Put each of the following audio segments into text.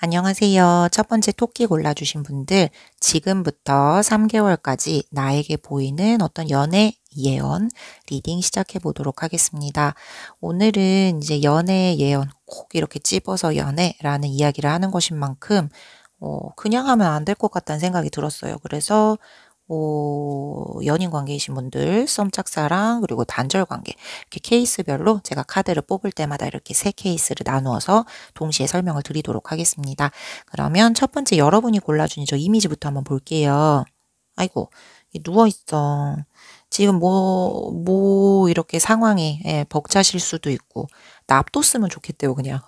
안녕하세요. 첫 번째 토끼 골라주신 분들, 지금부터 3개월까지 나에게 보이는 어떤 연애 예언 리딩 시작해 보도록 하겠습니다. 오늘은 이제 연애 예언, 꼭 이렇게 찝어서 연애라는 이야기를 하는 것인 만큼, 그냥 하면 안 될 것 같다는 생각이 들었어요. 그래서 연인 관계이신 분들, 썸짝사랑, 그리고 단절 관계, 이렇게 케이스별로 제가 카드를 뽑을 때마다 이렇게 3케이스를 나누어서 동시에 설명을 드리도록 하겠습니다. 그러면 첫 번째 여러분이 골라준 저 이미지부터 한번 볼게요. 아이고, 누워있어. 지금 이렇게 상황에 벅차실 수도 있고, 놔뒀으면 좋겠대요, 그냥.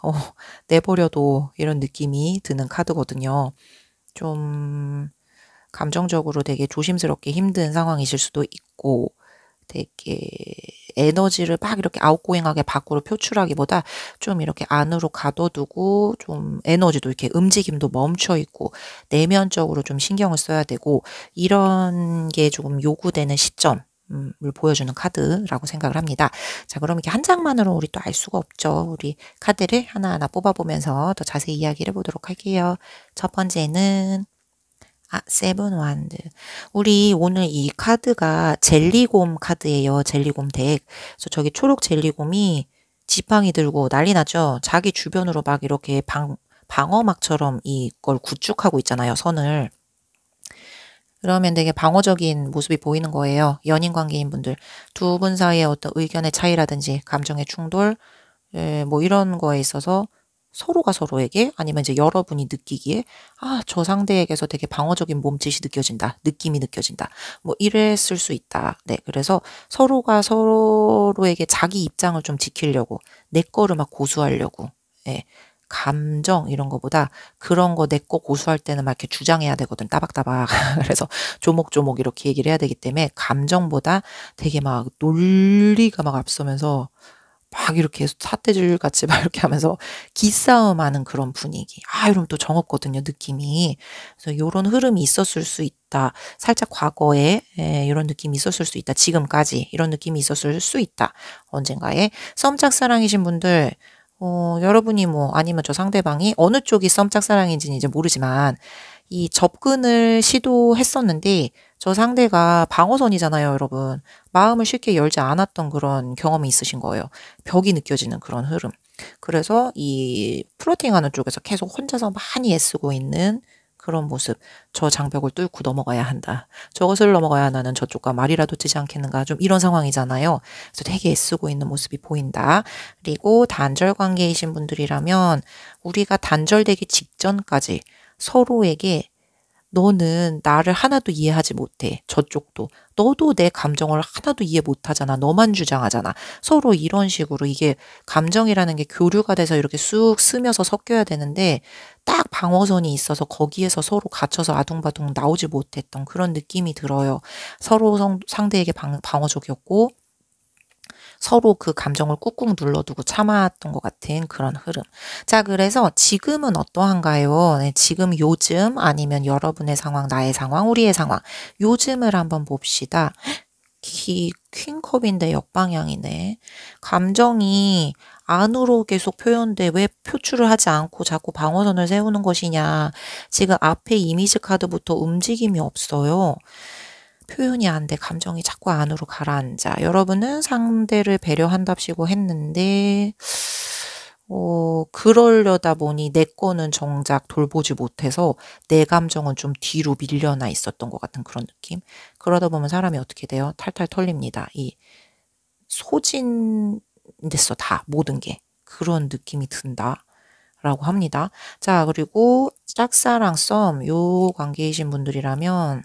내버려도 이런 느낌이 드는 카드거든요. 좀, 감정적으로 되게 조심스럽게 힘든 상황이실 수도 있고 되게 에너지를 막 이렇게 아웃고잉하게 밖으로 표출하기보다 좀 이렇게 안으로 가둬두고 좀 에너지도 이렇게 움직임도 멈춰 있고 내면적으로 좀 신경을 써야 되고 이런 게 조금 요구되는 시점을 보여주는 카드라고 생각을 합니다. 자, 그럼 이렇게 한 장만으로 우리 또 알 수가 없죠. 우리 카드를 하나하나 뽑아보면서 더 자세히 이야기를 해보도록 할게요. 첫 번째는 세븐 완드. 우리 오늘 이 카드가 젤리곰 카드예요. 젤리곰 덱. 그래서 저기 초록 젤리곰이 지팡이 들고 난리 나죠. 자기 주변으로 막 이렇게 방어막처럼 이걸 구축하고 있잖아요. 선을. 그러면 되게 방어적인 모습이 보이는 거예요. 연인 관계인 분들. 두 분 사이의 어떤 의견의 차이라든지 감정의 충돌, 뭐 이런 거에 있어서 서로가 서로에게 아니면 이제 여러분이 느끼기에 저 상대에게서 되게 방어적인 몸짓이 느껴진다. 느낌이 느껴진다. 뭐 이랬을 수 있다. 네. 그래서 서로가 서로에게 자기 입장을 좀 지키려고 내 거를 막 고수하려고. 예. 감정 이런 거보다 그런 거 내 거 고수할 때는 막 이렇게 주장해야 되거든. 따박따박. 그래서 조목조목 이렇게 얘기를 해야 되기 때문에 감정보다 되게 막 논리가 막 앞서면서 막 이렇게 삿대질 같이 막 이렇게 하면서 기싸움하는 그런 분위기. 이러면 또 정없거든요, 느낌이. 그래서 요런 흐름이 있었을 수 있다. 살짝 과거에 이런 느낌이 있었을 수 있다. 지금까지 이런 느낌이 있었을 수 있다. 언젠가에. 썸짝사랑이신 분들, 여러분이 아니면 저 상대방이 어느 쪽이 썸짝사랑인지는 이제 모르지만 이 접근을 시도했었는데 저 상대가 방어선이잖아요, 여러분. 마음을 쉽게 열지 않았던 그런 경험이 있으신 거예요. 벽이 느껴지는 그런 흐름. 그래서 이 플러팅하는 쪽에서 계속 혼자서 많이 애쓰고 있는 그런 모습. 저 장벽을 뚫고 넘어가야 한다. 저것을 넘어가야 나는 저쪽과 말이라도 트지 않겠는가. 좀 이런 상황이잖아요. 그래서 되게 애쓰고 있는 모습이 보인다. 그리고 단절 관계이신 분들이라면 우리가 단절되기 직전까지 서로에게 너는 나를 하나도 이해하지 못해. 저쪽도. 너도 내 감정을 하나도 이해 못하잖아. 너만 주장하잖아. 서로 이런 식으로 이게 감정이라는 게 교류가 돼서 이렇게 쑥 스며서 섞여야 되는데 딱 방어선이 있어서 거기에서 서로 갇혀서 아둥바둥 나오지 못했던 그런 느낌이 들어요. 서로 상대에게 방어적이었고 서로 그 감정을 꾹꾹 눌러두고 참았던 것 같은 그런 흐름. 자, 그래서 지금은 어떠한가요? 네, 지금 요즘 아니면 여러분의 상황, 나의 상황, 우리의 상황. 요즘을 한번 봅시다. 퀸컵인데 역방향이네. 감정이 안으로 계속 표현돼 왜 표출을 하지 않고 자꾸 방어선을 세우는 것이냐. 지금 앞에 이미지 카드부터 움직임이 없어요. 표현이 안 돼. 감정이 자꾸 안으로 가라앉아. 여러분은 상대를 배려한답시고 했는데 그러려다 보니 내 거는 정작 돌보지 못해서 내 감정은 좀 뒤로 밀려나 있었던 것 같은 그런 느낌. 그러다 보면 사람이 어떻게 돼요? 탈탈 털립니다. 이 소진됐어. 다 모든 게. 그런 느낌이 든다. 라고 합니다. 자, 그리고 짝사랑 썸 요 관계이신 분들이라면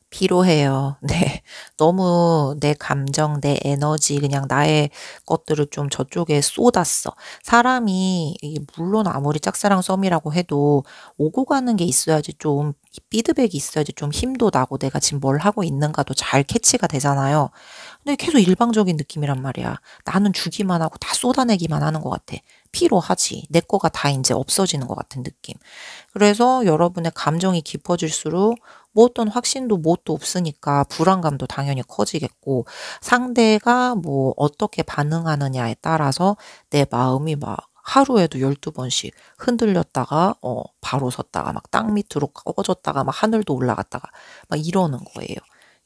피로해요. 네. 너무 내 감정, 내 에너지, 그냥 나의 것들을 좀 저쪽에 쏟았어. 사람이, 이게 물론 아무리 짝사랑 썸이라고 해도 오고 가는 게 있어야지 좀, 피드백이 있어야지 좀 힘도 나고 내가 지금 뭘 하고 있는가도 잘 캐치가 되잖아요. 근데 계속 일방적인 느낌이란 말이야. 나는 주기만 하고 다 쏟아내기만 하는 것 같아. 피로하지. 내 거가 다 이제 없어지는 것 같은 느낌. 그래서 여러분의 감정이 깊어질수록 뭐 어떤 확신도 뭣도 없으니까 불안감도 당연히 커지겠고, 상대가 뭐 어떻게 반응하느냐에 따라서 내 마음이 막 하루에도 12번씩 흔들렸다가 바로 섰다가 막 땅 밑으로 꺼졌다가 막 하늘도 올라갔다가 막 이러는 거예요.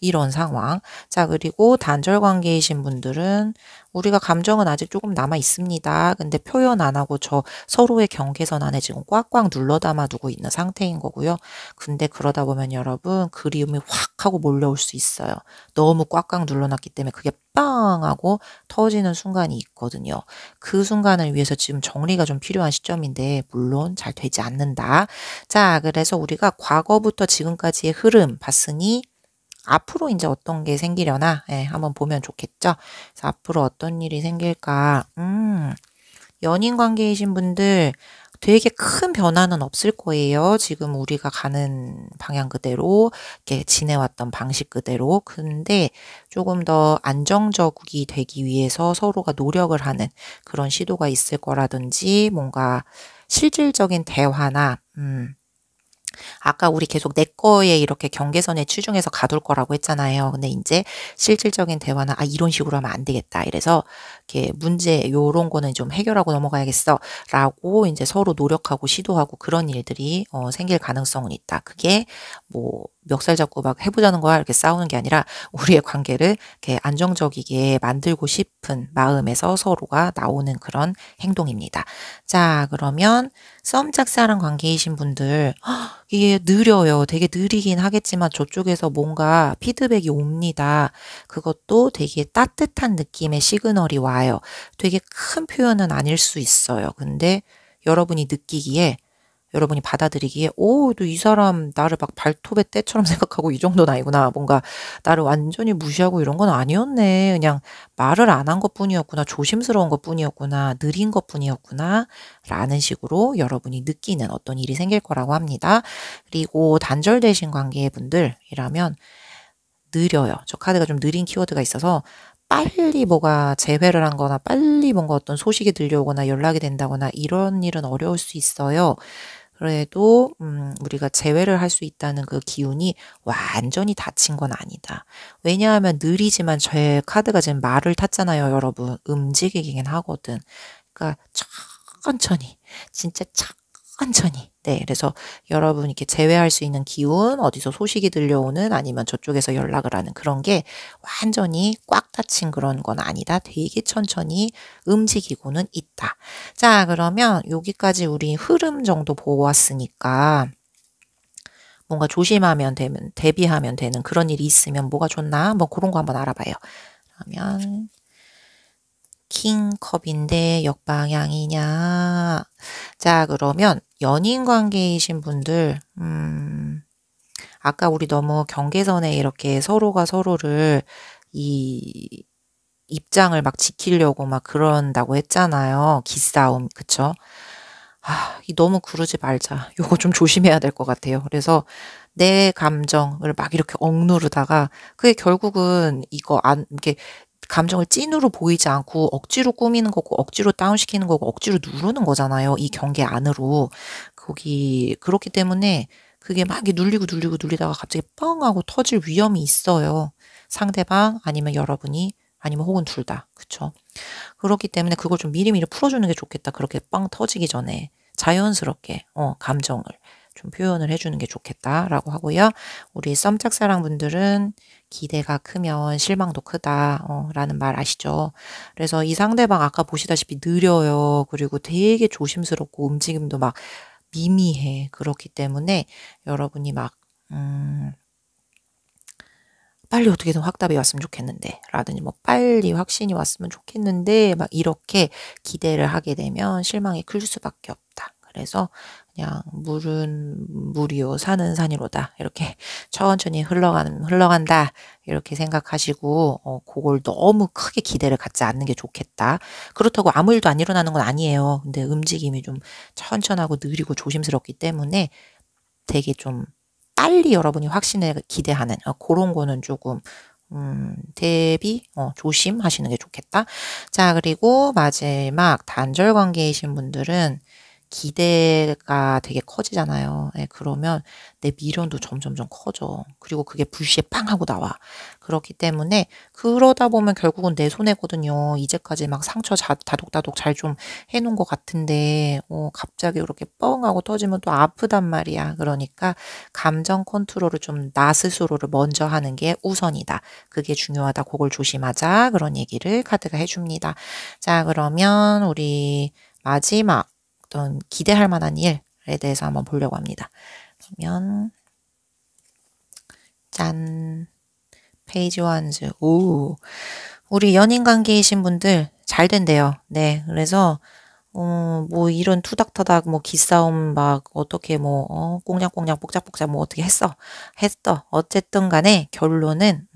이런 상황. 자, 그리고 단절 관계이신 분들은 우리가 감정은 아직 조금 남아 있습니다. 근데 표현 안 하고 저 서로의 경계선 안에 지금 꽉꽉 눌러 담아 두고 있는 상태인 거고요. 근데 그러다 보면 여러분 그리움이 확 하고 몰려올 수 있어요. 너무 꽉꽉 눌러놨기 때문에 그게 빵 하고 터지는 순간이 있거든요. 그 순간을 위해서 지금 정리가 좀 필요한 시점인데 물론 잘 되지 않는다. 자, 그래서 우리가 과거부터 지금까지의 흐름 봤으니 앞으로 이제 어떤 게 생기려나 한번 보면 좋겠죠. 그래서 앞으로 어떤 일이 생길까? 연인 관계이신 분들 되게 큰 변화는 없을 거예요. 지금 우리가 가는 방향 그대로 이렇게 지내왔던 방식 그대로. 근데 조금 더 안정적이 되기 위해서 서로가 노력을 하는 그런 시도가 있을 거라든지 뭔가 실질적인 대화나 아까 우리 계속 내 거에 이렇게 경계선에 치중해서 가둘 거라고 했잖아요. 근데 이제 실질적인 대화는 이런 식으로 하면 안 되겠다. 이래서 이렇게 문제 요런 거는 좀 해결하고 넘어가야겠어라고 이제 서로 노력하고 시도하고 그런 일들이 생길 가능성은 있다. 그게 뭐 멱살 잡고 막 해보자는 거야 이렇게 싸우는 게 아니라 우리의 관계를 이렇게 안정적이게 만들고 싶은 마음에서 서로가 나오는 그런 행동입니다. 자, 그러면 썸 짝사랑 관계이신 분들 이게 느려요. 되게 느리긴 하겠지만 저쪽에서 뭔가 피드백이 옵니다. 그것도 되게 따뜻한 느낌의 시그널이 와요. 되게 큰 표현은 아닐 수 있어요. 근데 여러분이 느끼기에 여러분이 받아들이기에 너 이 사람 나를 막 발톱의 때처럼 생각하고 이 정도는 아니구나. 뭔가 나를 완전히 무시하고 이런 건 아니었네. 그냥 말을 안 한 것뿐이었구나. 조심스러운 것뿐이었구나. 느린 것뿐이었구나. 라는 식으로 여러분이 느끼는 어떤 일이 생길 거라고 합니다. 그리고 단절되신 관계의 분들이라면 느려요. 저 카드가 좀 느린 키워드가 있어서 빨리 뭐가 재회를 한 거나 빨리 뭔가 어떤 소식이 들려오거나 연락이 된다거나 이런 일은 어려울 수 있어요. 그래도 우리가 재회를 할 수 있다는 그 기운이 완전히 닫힌 건 아니다. 왜냐하면 느리지만 제 카드가 지금 말을 탔잖아요, 여러분. 움직이긴 하거든. 그러니까 천천히, 진짜 천천히. 네, 그래서 여러분 이렇게 재회할 수 있는 기운, 어디서 소식이 들려오는 아니면 저쪽에서 연락을 하는 그런 게 완전히 꽉 닫힌 그런 건 아니다. 되게 천천히 움직이고는 있다. 자, 그러면 여기까지 우리 흐름 정도 보았으니까 뭔가 조심하면 되면, 대비하면 되는 그런 일이 있으면 뭐가 좋나? 뭐 그런 거 한번 알아봐요. 그러면 킹컵인데 역방향이냐? 자, 그러면 연인 관계이신 분들, 아까 우리 너무 경계선에 이렇게 서로가 서로를 이 입장을 막 지키려고 막 그런다고 했잖아요. 기싸움, 그쵸? 너무 그러지 말자. 요거 좀 조심해야 될 것 같아요. 그래서 내 감정을 막 이렇게 억누르다가 그게 결국은 이게 감정을 찐으로 보이지 않고 억지로 꾸미는 거고 억지로 다운시키는 거고 억지로 누르는 거잖아요. 이 경계 안으로. 그렇기 때문에 그게 막 이렇게 눌리고 눌리다가 갑자기 뻥 하고 터질 위험이 있어요. 상대방 아니면 여러분이 아니면 혹은 둘 다. 그쵸? 그렇기 때문에 그걸 좀 미리미리 풀어주는 게 좋겠다. 그렇게 빵 터지기 전에 자연스럽게 감정을 좀 표현을 해주는 게 좋겠다라고 하고요. 우리 썸짝사랑 분들은 기대가 크면 실망도 크다 라는 말 아시죠? 그래서 이 상대방 아까 보시다시피 느려요. 그리고 되게 조심스럽고 움직임도 막 미미해. 그렇기 때문에 여러분이 막 빨리 어떻게든 확답이 왔으면 좋겠는데 라든지 뭐 빨리 확신이 왔으면 좋겠는데 막 이렇게 기대를 하게 되면 실망이 클 수밖에 없다. 그래서 그냥 물은 물이요 산은 산이로다 이렇게 천천히 흘러간다 이렇게 생각하시고 그걸 너무 크게 기대를 갖지 않는 게 좋겠다. 그렇다고 아무 일도 안 일어나는 건 아니에요. 근데 움직임이 좀 천천하고 느리고 조심스럽기 때문에 되게 좀 빨리 여러분이 확신을 기대하는 그런 거는 조금 대비, 조심하시는 게 좋겠다. 자, 그리고 마지막 단절 관계이신 분들은 기대가 되게 커지잖아요. 예, 그러면 내 미련도 점점점 커져. 그리고 그게 불시에 빵 하고 나와. 그렇기 때문에 그러다 보면 결국은 내 손해거든요. 이제까지 막 상처 다독다독 잘 좀 해놓은 것 같은데 갑자기 이렇게 뻥 하고 터지면 또 아프단 말이야. 그러니까 감정 컨트롤을 좀 나 스스로를 먼저 하는 게 우선이다. 그게 중요하다. 그걸 조심하자. 그런 얘기를 카드가 해줍니다. 자, 그러면 우리 마지막 어떤 기대할 만한 일에 대해서 한번 보려고 합니다. 그러면 짠, 페이지 원즈. 오, 우리 연인 관계이신 분들 잘 된대요. 네, 그래서 뭐 이런 투닥투닥 뭐 기싸움 막 어떻게 뭐 꽁냥꽁냥 복작복작 뭐 어떻게 했어 어쨌든 간에 결론은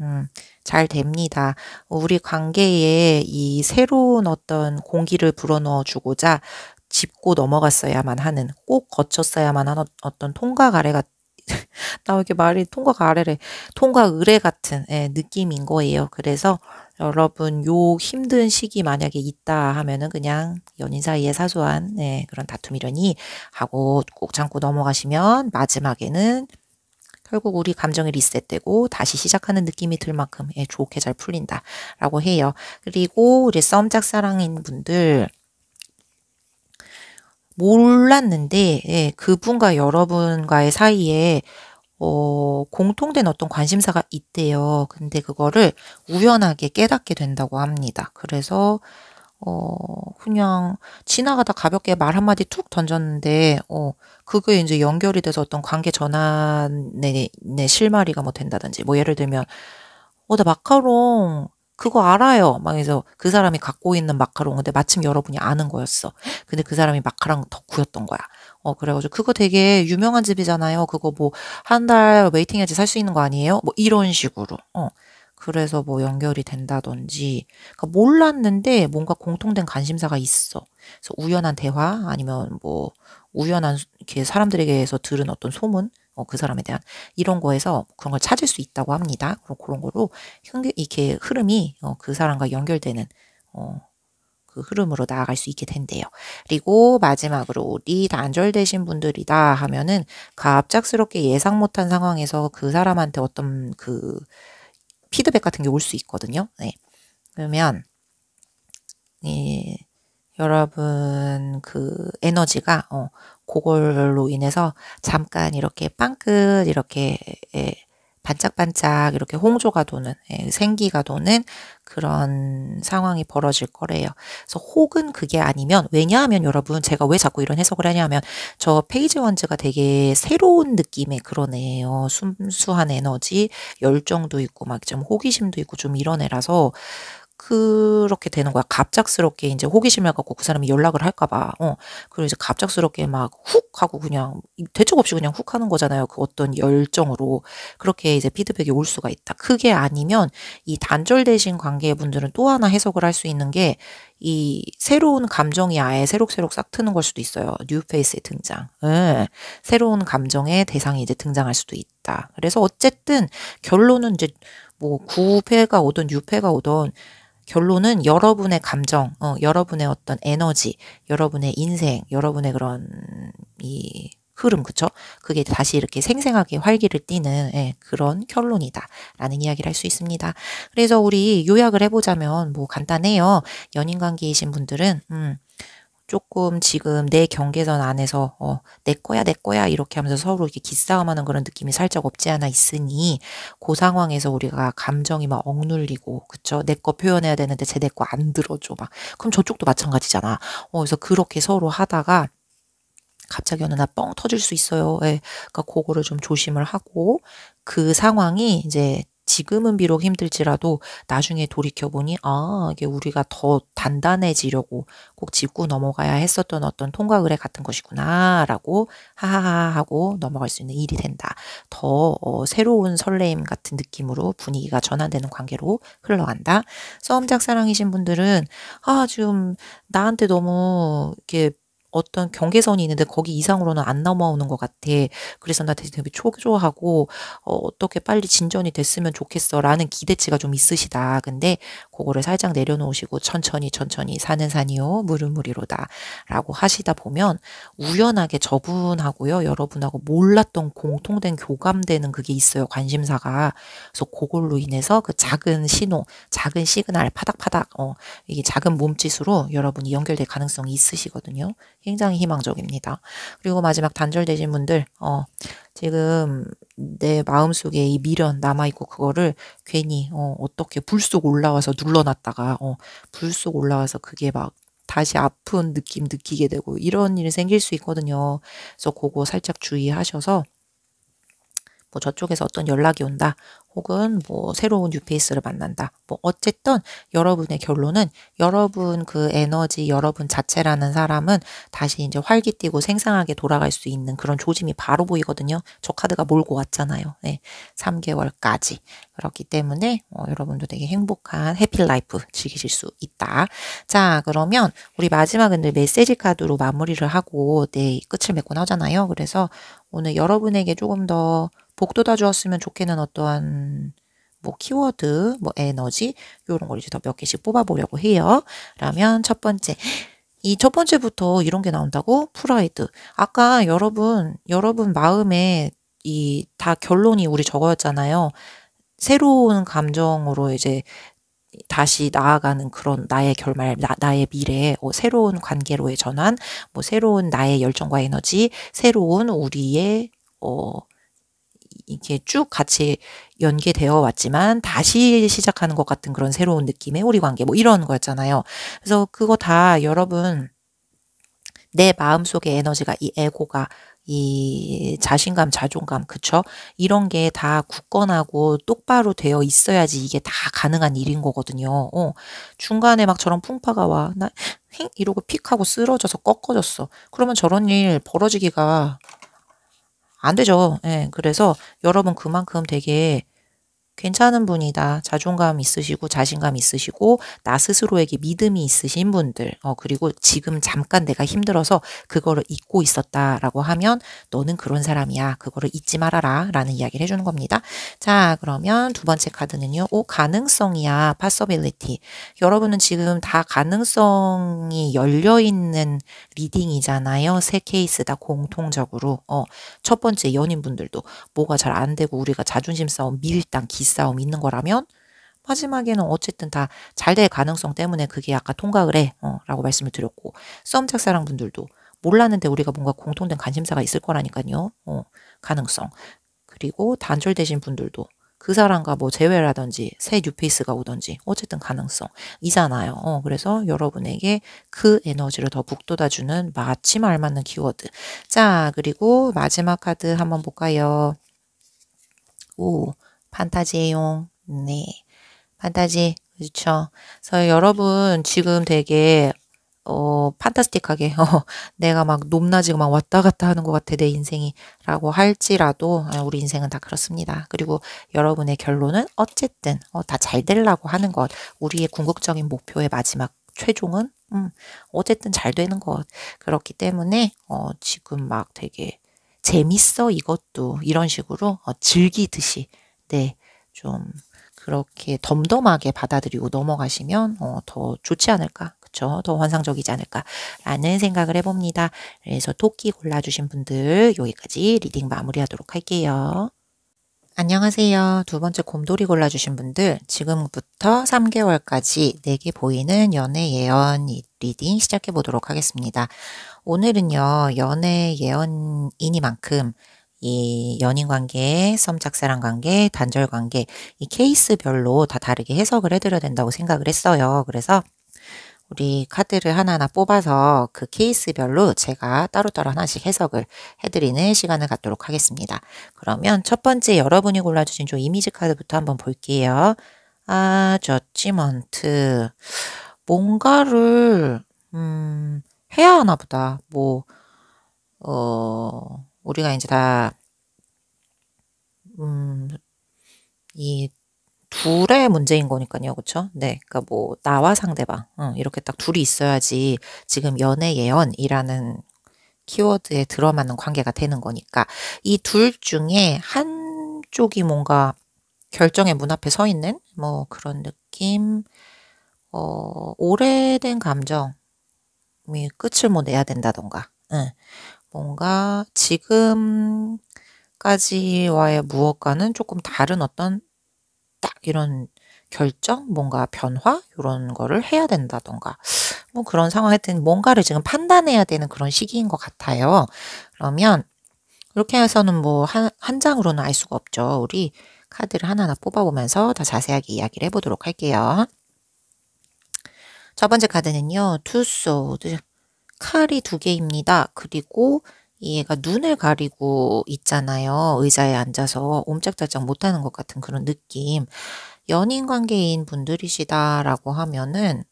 잘 됩니다. 우리 관계에 이 새로운 어떤 공기를 불어넣어 주고자 짚고 넘어갔어야만 하는, 꼭 거쳤어야만 하는 어떤 통과 가래가 나 왜 이렇게 말이 통과 가래래, 통과 의례 같은 느낌인 거예요. 그래서 여러분 요 힘든 시기 만약에 있다 하면은 그냥 연인 사이에 사소한 그런 다툼이려니 하고 꼭 참고 넘어가시면 마지막에는 결국 우리 감정이 리셋되고 다시 시작하는 느낌이 들 만큼 좋게 잘 풀린다라고 해요. 그리고 우리 썸짝사랑인 분들 몰랐는데 그분과 여러분과의 사이에 공통된 어떤 관심사가 있대요. 근데 그거를 우연하게 깨닫게 된다고 합니다. 그래서 그냥 지나가다 가볍게 말 한마디 툭 던졌는데 그게 이제 연결이 돼서 어떤 관계 전환의 실마리가 뭐 된다든지, 뭐 예를 들면 나 마카롱 그거 알아요. 막 해서 그 사람이 갖고 있는 마카롱, 근데 마침 여러분이 아는 거였어. 근데 그 사람이 마카롱 덕후였던 거야. 그래가지고 그거 되게 유명한 집이잖아요. 그거 뭐 한 달 웨이팅해야지 살 수 있는 거 아니에요? 뭐 이런 식으로. 그래서 뭐 연결이 된다든지. 그러니까 몰랐는데 뭔가 공통된 관심사가 있어. 그래서 우연한 대화 아니면 뭐 우연한 이렇게 사람들에게서 들은 어떤 소문, 그 사람에 대한 이런 거에서 그런 걸 찾을 수 있다고 합니다. 그런 거로 이렇게 흐름이 그 사람과 연결되는 그 흐름으로 나아갈 수 있게 된대요. 그리고 마지막으로 우리 단절되신 분들이다 하면은 갑작스럽게 예상 못한 상황에서 그 사람한테 어떤 그 피드백 같은 게 올 수 있거든요. 네. 그러면 여러분 그 에너지가 그걸로 인해서 잠깐 이렇게 빵긋 이렇게 반짝반짝 이렇게 홍조가 도는 생기가 도는 그런 상황이 벌어질 거래요. 그래서 혹은 그게 아니면, 왜냐하면 여러분 제가 왜 자꾸 이런 해석을 하냐면 저 페이지 원즈가 되게 새로운 느낌의 그런 애예요. 순수한 에너지, 열정도 있고 막 좀 호기심도 있고 좀 이런 애라서 그렇게 되는 거야. 갑작스럽게 이제 호기심을 갖고 그 사람이 연락을 할까 봐. 그리고 이제 갑작스럽게 막 훅 하고 그냥 대책 없이 그냥 훅 하는 거잖아요. 그 어떤 열정으로. 그렇게 이제 피드백이 올 수가 있다. 그게 아니면 이 단절되신 관계분들은 또 하나 해석을 할 수 있는 게 이 새로운 감정이 아예 새록새록 싹 트는 걸 수도 있어요. 뉴페이스의 등장. 새로운 감정의 대상이 이제 등장할 수도 있다. 그래서 어쨌든 결론은 이제 뭐 9회가 오든 6회가 오든 결론은 여러분의 감정, 여러분의 어떤 에너지, 여러분의 인생, 여러분의 그런 이 흐름, 그쵸? 그게 다시 이렇게 생생하게 활기를 띠는 그런 결론이다 라는 이야기를 할 수 있습니다. 그래서 우리 요약을 해보자면 뭐 간단해요. 연인 관계이신 분들은 조금 지금 내 경계선 안에서 내 거야 이렇게 하면서 서로 이렇게 기싸움하는 그런 느낌이 살짝 없지 않아 있으니, 그 상황에서 우리가 감정이 막 억눌리고, 그쵸? 내 거 표현해야 되는데 쟤 내 거 안 들어줘 막, 그럼 저쪽도 마찬가지잖아. 그래서 그렇게 서로 하다가 갑자기 어느 날 뻥 터질 수 있어요. 그러니까 그거를 좀 조심을 하고, 그 상황이 이제 지금은 비록 힘들지라도 나중에 돌이켜보니 이게 우리가 더 단단해지려고 꼭 짚고 넘어가야 했었던 어떤 통과 의례 같은 것이구나 라고 하하하 하고 넘어갈 수 있는 일이 된다. 더 새로운 설레임 같은 느낌으로 분위기가 전환되는 관계로 흘러간다. 썸짝사랑이신 분들은 지금 나한테 너무 이렇게 어떤 경계선이 있는데 거기 이상으로는 안 넘어오는 것 같아. 그래서 나 되게 초조하고 어떻게 빨리 진전이 됐으면 좋겠어라는 기대치가 좀 있으시다. 근데 그거를 살짝 내려놓으시고 천천히 산은 산이요 물은 물이로다라고 하시다 보면 우연하게 저분하고요 여러분하고 몰랐던 공통된 교감되는 그게 있어요. 관심사가. 그래서 그걸로 인해서 그 작은 신호, 작은 시그널 파닥파닥 이게 작은 몸짓으로 여러분이 연결될 가능성이 있으시거든요. 굉장히 희망적입니다. 그리고 마지막 단절되신 분들 지금 내 마음속에 이 미련 남아있고 그거를 괜히 어떻게 불쑥 올라와서 눌러놨다가 불쑥 올라와서 그게 막 다시 아픈 느낌 느끼게 되고 이런 일이 생길 수 있거든요. 그래서 그거 살짝 주의하셔서 뭐 저쪽에서 어떤 연락이 온다. 혹은 뭐 새로운 뉴페이스를 만난다. 뭐 어쨌든 여러분의 결론은 여러분 그 에너지, 여러분 자체라는 사람은 다시 이제 활기띠고 생생하게 돌아갈 수 있는 그런 조짐이 바로 보이거든요. 저 카드가 몰고 왔잖아요. 네, 3개월까지. 그렇기 때문에 여러분도 되게 행복한 해피라이프 즐기실 수 있다. 자, 그러면 우리 마지막은 늘 메시지 카드로 마무리를 하고 네, 끝을 맺곤 하잖아요. 그래서 오늘 여러분에게 조금 더 복돋아 주었으면 좋겠는 어떠한 뭐 키워드, 뭐 에너지 요런 걸 이제 더 몇 개씩 뽑아보려고 해요. 그러면 첫 번째, 이 첫 번째부터 이런 게 나온다고? 프라이드. 아까 여러분 마음에 이 다 결론이 우리 저거였잖아요. 새로운 감정으로 이제 다시 나아가는 그런 나의 결말, 나의 미래, 새로운 관계로의 전환, 뭐 새로운 나의 열정과 에너지, 새로운 우리의 이게 쭉 같이 연계되어 왔지만 다시 시작하는 것 같은 그런 새로운 느낌의 우리 관계 뭐 이런 거였잖아요. 그래서 그거 다 여러분 내 마음속의 에너지가 이 에고가 이 자신감, 자존감, 그쵸? 이런 게 다 굳건하고 똑바로 되어 있어야지 이게 다 가능한 일인 거거든요. 중간에 막 저런 풍파가 와. 나 힝 이러고 픽 하고 쓰러져서 꺾어졌어. 그러면 저런 일 벌어지기가 안 되죠. 예, 그래서 여러분 그만큼 되게 괜찮은 분이다. 자존감 있으시고 자신감 있으시고 나 스스로에게 믿음이 있으신 분들 그리고 지금 잠깐 내가 힘들어서 그거를 잊고 있었다라고 하면 너는 그런 사람이야. 그거를 잊지 말아라 라는 이야기를 해주는 겁니다. 자, 그러면 두 번째 카드는요. 가능성이야. possibility. 여러분은 지금 다 가능성이 열려있는 리딩이잖아요. 세 케이스 다 공통적으로 첫 번째 연인분들도 뭐가 잘 안 되고 우리가 자존심 싸움, 밀당, 기싸움 있는 거라면 마지막에는 어쨌든 다 잘 될 가능성 때문에 그게 아까 통과를 해 라고 말씀을 드렸고 썸 짝사랑 분들도 몰랐는데 우리가 뭔가 공통된 관심사가 있을 거라니까요. 가능성. 그리고 단절되신 분들도 그 사람과 뭐 재회라든지 새 뉴페이스가 오든지 어쨌든 가능성이잖아요. 그래서 여러분에게 그 에너지를 더 북돋아주는 마침 알맞는 키워드. 자, 그리고 마지막 카드 한번 볼까요? 판타지용. 네. 판타지. 그렇죠. 그래서 여러분 지금 되게 판타스틱하게 내가 막 높낮이고 막 왔다 갔다 하는 것 같아 내 인생이 라고 할지라도 우리 인생은 다 그렇습니다. 그리고 여러분의 결론은 어쨌든 다 잘 되려고 하는 것 우리의 궁극적인 목표의 마지막 최종은 어쨌든 잘 되는 것 그렇기 때문에 지금 막 되게 재밌어 이것도 이런 식으로 즐기듯이 네 좀 그렇게 덤덤하게 받아들이고 넘어가시면 더 좋지 않을까 그쵸? 더 환상적이지 않을까라는 생각을 해봅니다. 그래서 토끼 골라주신 분들 여기까지 리딩 마무리하도록 할게요. 안녕하세요. 두 번째 곰돌이 골라주신 분들 지금부터 3개월까지 내게 보이는 연애 예언 리딩 시작해 보도록 하겠습니다. 오늘은요 연애 예언이니만큼 이 연인 관계, 썸 짝사랑 관계, 단절 관계 이 케이스별로 다 다르게 해석을 해드려야 된다고 생각을 했어요. 그래서 우리 카드를 하나하나 뽑아서 그 케이스별로 제가 따로따로 하나씩 해석을 해드리는 시간을 갖도록 하겠습니다. 그러면 첫 번째 여러분이 골라주신 저 이미지 카드부터 한번 볼게요. 저지먼트. 뭔가를 해야 하나 보다. 뭐 우리가 이제 다 이 둘의 문제인 거니까요. 그쵸? 네. 그러니까 뭐 나와 상대방 이렇게 딱 둘이 있어야지 지금 연애 예언이라는 키워드에 들어맞는 관계가 되는 거니까 이 둘 중에 한쪽이 뭔가 결정의 문 앞에 서 있는 뭐 그런 느낌. 오래된 감정이 끝을 못 내야 된다던가. 뭔가 지금까지와의 무엇과는 조금 다른 어떤 딱 이런 결정, 뭔가 변화 이런 거를 해야 된다던가 뭐 그런 상황 하여튼 뭔가를 지금 판단해야 되는 그런 시기인 것 같아요. 그러면 이렇게 해서는 뭐 한 장으로는 알 수가 없죠. 우리 카드를 하나하나 뽑아보면서 더 자세하게 이야기를 해보도록 할게요. 첫 번째 카드는요. 투 소드 칼이 두 개입니다. 그리고 얘가 눈을 가리고 있잖아요. 의자에 앉아서 옴짝달짝 못하는 것 같은 그런 느낌. 연인 관계인 분들이시다라고 하면은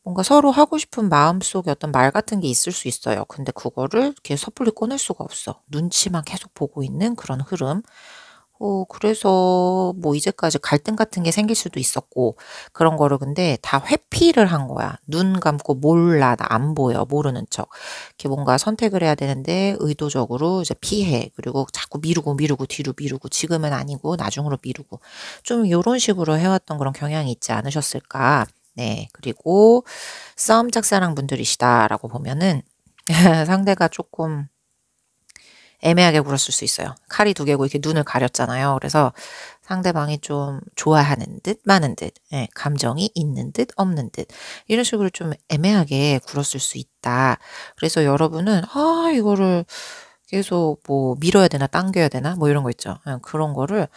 뭔가 서로 하고 싶은 마음속에 어떤 말 같은 게 있을 수 있어요. 근데 그거를 이렇게 섣불리 꺼낼 수가 없어. 눈치만 계속 보고 있는 그런 흐름. 그래서 뭐 이제까지 갈등 같은 게 생길 수도 있었고 그런 거를 근데 다 회피를 한 거야. 눈 감고 몰라, 나 안 보여, 모르는 척. 이렇게 뭔가 선택을 해야 되는데 의도적으로 이제 피해. 그리고 자꾸 미루고 뒤로 미루고 지금은 아니고 나중으로 미루고 좀 요런 식으로 해왔던 그런 경향이 있지 않으셨을까. 네. 그리고 싸움 짝사랑 분들이시다라고 보면은 상대가 조금 애매하게 굴었을 수 있어요. 칼이 두 개고 이렇게 눈을 가렸잖아요. 그래서 상대방이 좀 좋아하는 듯 마는 듯, 감정이 있는 듯 없는 듯 이런 식으로 좀 애매하게 굴었을 수 있다. 그래서 여러분은 이거를 계속 뭐 밀어야 되나 당겨야 되나 뭐 이런 거 있죠. 그런 거를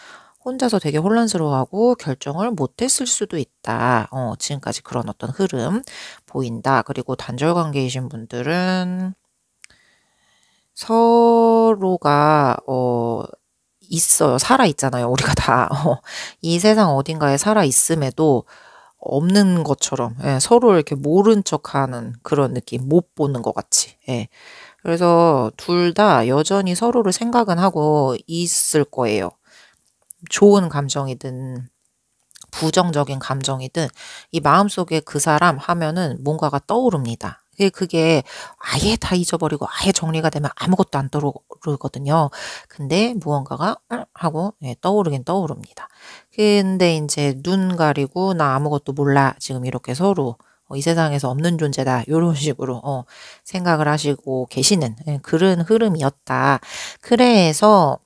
혼자서 되게 혼란스러워하고 결정을 못했을 수도 있다. 지금까지 그런 어떤 흐름 보인다. 그리고 단절 관계이신 분들은 서로가 있어요. 살아 있잖아요. 우리가 다. 이 세상 어딘가에 살아 있음에도 없는 것처럼 서로 이렇게 모른 척하는 그런 느낌. 못 보는 것 같이. 그래서 둘 다 여전히 서로를 생각은 하고 있을 거예요. 좋은 감정이든 부정적인 감정이든 이 마음속에 그 사람 하면은 뭔가가 떠오릅니다. 그게 아예 다 잊어버리고 아예 정리가 되면 아무것도 안 떠오르거든요. 근데 무언가가 하고 떠오르긴 떠오릅니다. 근데 이제 눈 가리고 나 아무것도 몰라 지금 이렇게 서로 이 세상에서 없는 존재다 이런 식으로 생각을 하시고 계시는 그런 흐름이었다. 그래서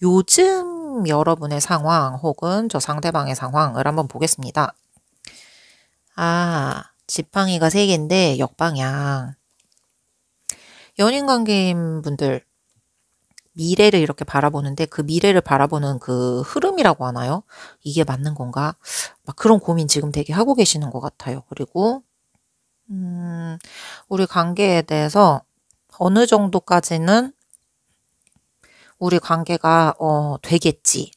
요즘 여러분의 상황 혹은 저 상대방의 상황을 한번 보겠습니다. 지팡이가 3개인데 역방향. 연인 관계인 분들 미래를 이렇게 바라보는데 그 미래를 바라보는 그 흐름이라고 하나요? 이게 맞는 건가? 막 그런 고민 지금 되게 하고 계시는 것 같아요. 그리고 우리 관계에 대해서 어느 정도까지는 우리 관계가 되겠지.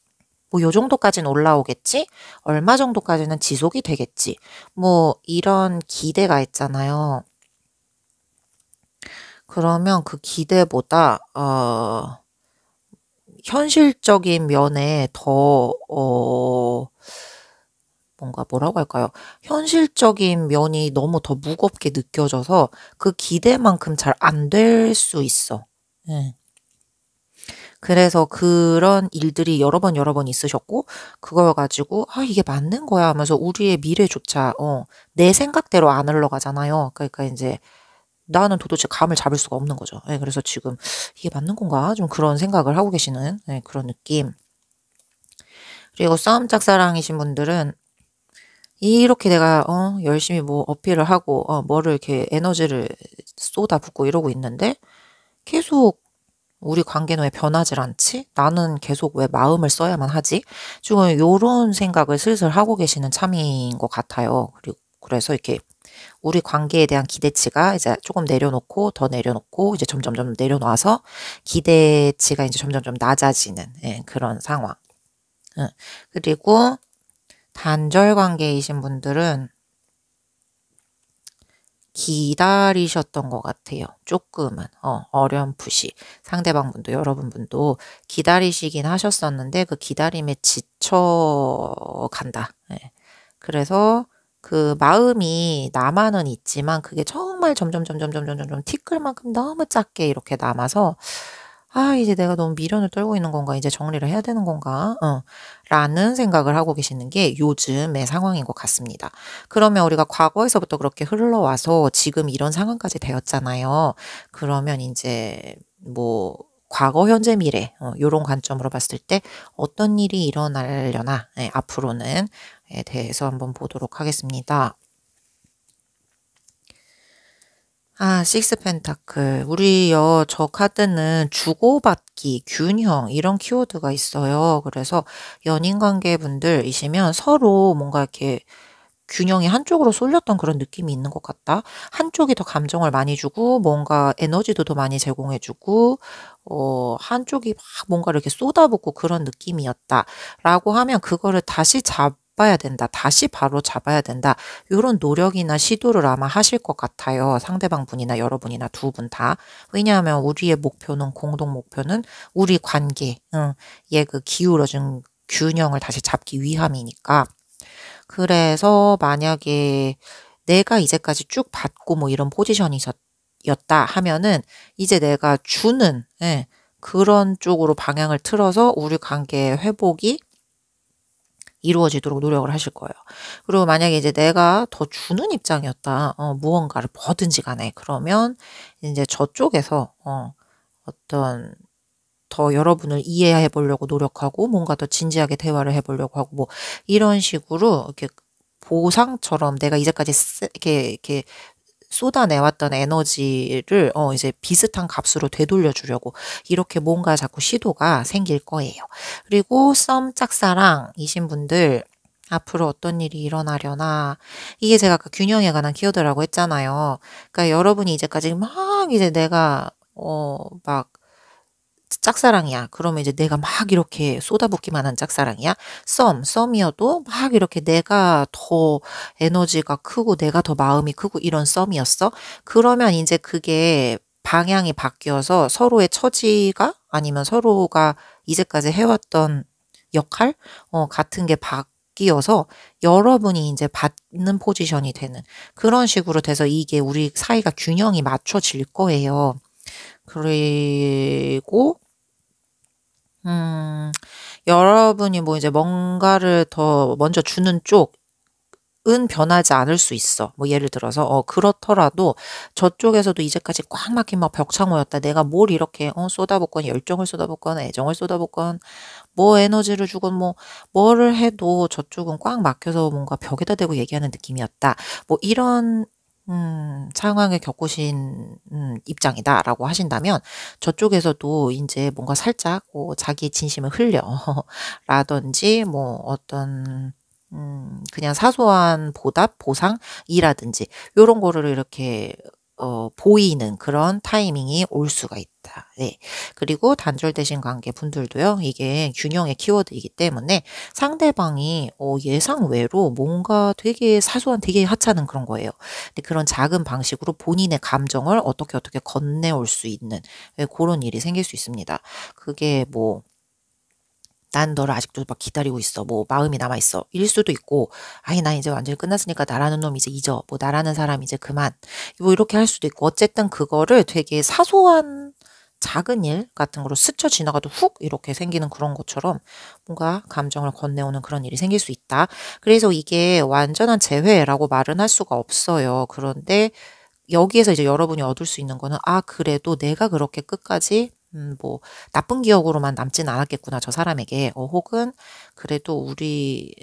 뭐 요 정도까지는 올라오겠지? 얼마 정도까지는 지속이 되겠지? 뭐 이런 기대가 있잖아요. 그러면 그 기대보다 현실적인 면에 더 뭔가 뭐라고 할까요? 현실적인 면이 너무 더 무겁게 느껴져서 그 기대만큼 잘 안 될 수 있어. 그래서 그런 일들이 여러 번 있으셨고 그걸 가지고 이게 맞는 거야 하면서 우리의 미래조차 내 생각대로 안 흘러가잖아요. 그러니까 이제 나는 도대체 감을 잡을 수가 없는 거죠. 그래서 지금 이게 맞는 건가? 좀 그런 생각을 하고 계시는 그런 느낌. 그리고 싸움 짝사랑이신 분들은 이렇게 내가 열심히 뭐 어필을 하고 뭐를 이렇게 에너지를 쏟아붓고 이러고 있는데 계속 우리 관계는 왜 변하질 않지? 나는 계속 왜 마음을 써야만 하지? 지금 요런 생각을 슬슬 하고 계시는 참인 것 같아요. 그리고 그래서 이렇게 우리 관계에 대한 기대치가 이제 조금 내려놓고 더 내려놓고 이제 점점점 내려놔서 기대치가 이제 점점점 낮아지는 그런 상황. 그리고 단절 관계이신 분들은 기다리셨던 것 같아요. 조금은 어렴풋이 상대방 분도 여러분 분도 기다리시긴 하셨었는데 그 기다림에 지쳐 간다. 예. 그래서 그 마음이 남아는 있지만 그게 정말 점점 티끌만큼 너무 작게 이렇게 남아서 이제 내가 너무 미련을 떨고 있는 건가? 이제 정리를 해야 되는 건가? 라는 생각을 하고 계시는 게 요즘의 상황인 것 같습니다. 그러면 우리가 과거에서부터 그렇게 흘러와서 지금 이런 상황까지 되었잖아요. 그러면 이제 뭐 과거, 현재, 미래 요런 관점으로 봤을 때 어떤 일이 일어나려나 앞으로는 대해서 한번 보도록 하겠습니다. 식스 펜타클. 저 카드는 주고받기, 균형, 이런 키워드가 있어요. 그래서 연인 관계 분들이시면 서로 뭔가 이렇게 균형이 한쪽으로 쏠렸던 그런 느낌이 있는 것 같다. 한쪽이 더 감정을 많이 주고, 뭔가 에너지도 더 많이 제공해주고, 한쪽이 막 뭔가를 이렇게 쏟아붓고 그런 느낌이었다. 라고 하면 그거를 다시 잡아야 된다. 다시 바로 잡아야 된다. 이런 노력이나 시도를 아마 하실 것 같아요. 상대방 분이나 여러분이나 두 분 다. 왜냐하면 우리의 목표는, 공동 목표는 우리 관계, 그 기울어진 균형을 다시 잡기 위함이니까. 그래서 만약에 내가 이제까지 쭉 받고 뭐 이런 포지션이었다 하면은 이제 내가 주는 그런 쪽으로 방향을 틀어서 우리 관계 회복이 이루어지도록 노력을 하실 거예요. 그리고 만약에 이제 내가 더 주는 입장이었다. 무언가를 뭐든지 간에 그러면 이제 저쪽에서 어떤 더 여러분을 이해해 보려고 노력하고 뭔가 더 진지하게 대화를 해 보려고 하고 뭐 이런 식으로 이렇게 보상처럼 내가 이제까지 이렇게 쏟아내왔던 에너지를 이제 비슷한 값으로 되돌려 주려고 이렇게 뭔가 자꾸 시도가 생길 거예요. 그리고 썸 짝사랑이신 분들 앞으로 어떤 일이 일어나려나 이게 제가 아까 균형에 관한 키워드라고 했잖아요. 그러니까 여러분이 이제까지 막 이제 내가 막 짝사랑이야. 그러면 이제 내가 막 이렇게 쏟아붓기만 한 짝사랑이야. 썸이어도 막 이렇게 내가 더 에너지가 크고 내가 더 마음이 크고 이런 썸이었어. 그러면 이제 그게 방향이 바뀌어서 서로의 처지가 아니면 서로가 이제까지 해왔던 역할 같은 게 바뀌어서 여러분이 이제 받는 포지션이 되는 그런 식으로 돼서 이게 우리 사이가 균형이 맞춰질 거예요. 그리고 여러분이 뭐 이제 뭔가를 더 먼저 주는 쪽은 변하지 않을 수 있어. 뭐 예를 들어서 그렇더라도 저쪽에서도 이제까지 꽉 막힌 막 벽창호였다. 내가 뭘 이렇게 쏟아붓건 열정을 쏟아붓건 애정을 쏟아붓건 뭐 에너지를 주건 뭐 뭐를 해도 저쪽은 꽉 막혀서 뭔가 벽에다 대고 얘기하는 느낌이었다. 뭐 이런 상황을 겪으신 입장이다라고 하신다면 저쪽에서도 이제 뭔가 살짝 자기의 진심을 흘려 라든지 뭐 어떤 그냥 사소한 보답, 보상이라든지 요런 거를 이렇게 보이는 그런 타이밍이 올 수가 있다. 네. 그리고 단절되신 관계 분들도요. 이게 균형의 키워드이기 때문에 상대방이 예상 외로 뭔가 되게 사소한 되게 하찮은 그런 거예요. 근데 그런 작은 방식으로 본인의 감정을 어떻게 건네올 수 있는 그런 일이 생길 수 있습니다. 그게 뭐 난 너를 아직도 막 기다리고 있어. 뭐 마음이 남아 있어. 일 수도 있고, 아니 나 이제 완전히 끝났으니까 나라는 놈 이제 잊어. 뭐 나라는 사람 이제 그만. 뭐 이렇게 할 수도 있고 어쨌든 그거를 되게 사소한 작은 일 같은 거로 스쳐 지나가도 훅 이렇게 생기는 그런 것처럼 뭔가 감정을 건네오는 그런 일이 생길 수 있다. 그래서 이게 완전한 재회라고 말은 할 수가 없어요. 그런데 여기에서 이제 여러분이 얻을 수 있는 거는 그래도 내가 그렇게 끝까지 뭐 나쁜 기억으로만 남진 않았겠구나 저 사람에게 혹은 그래도 우리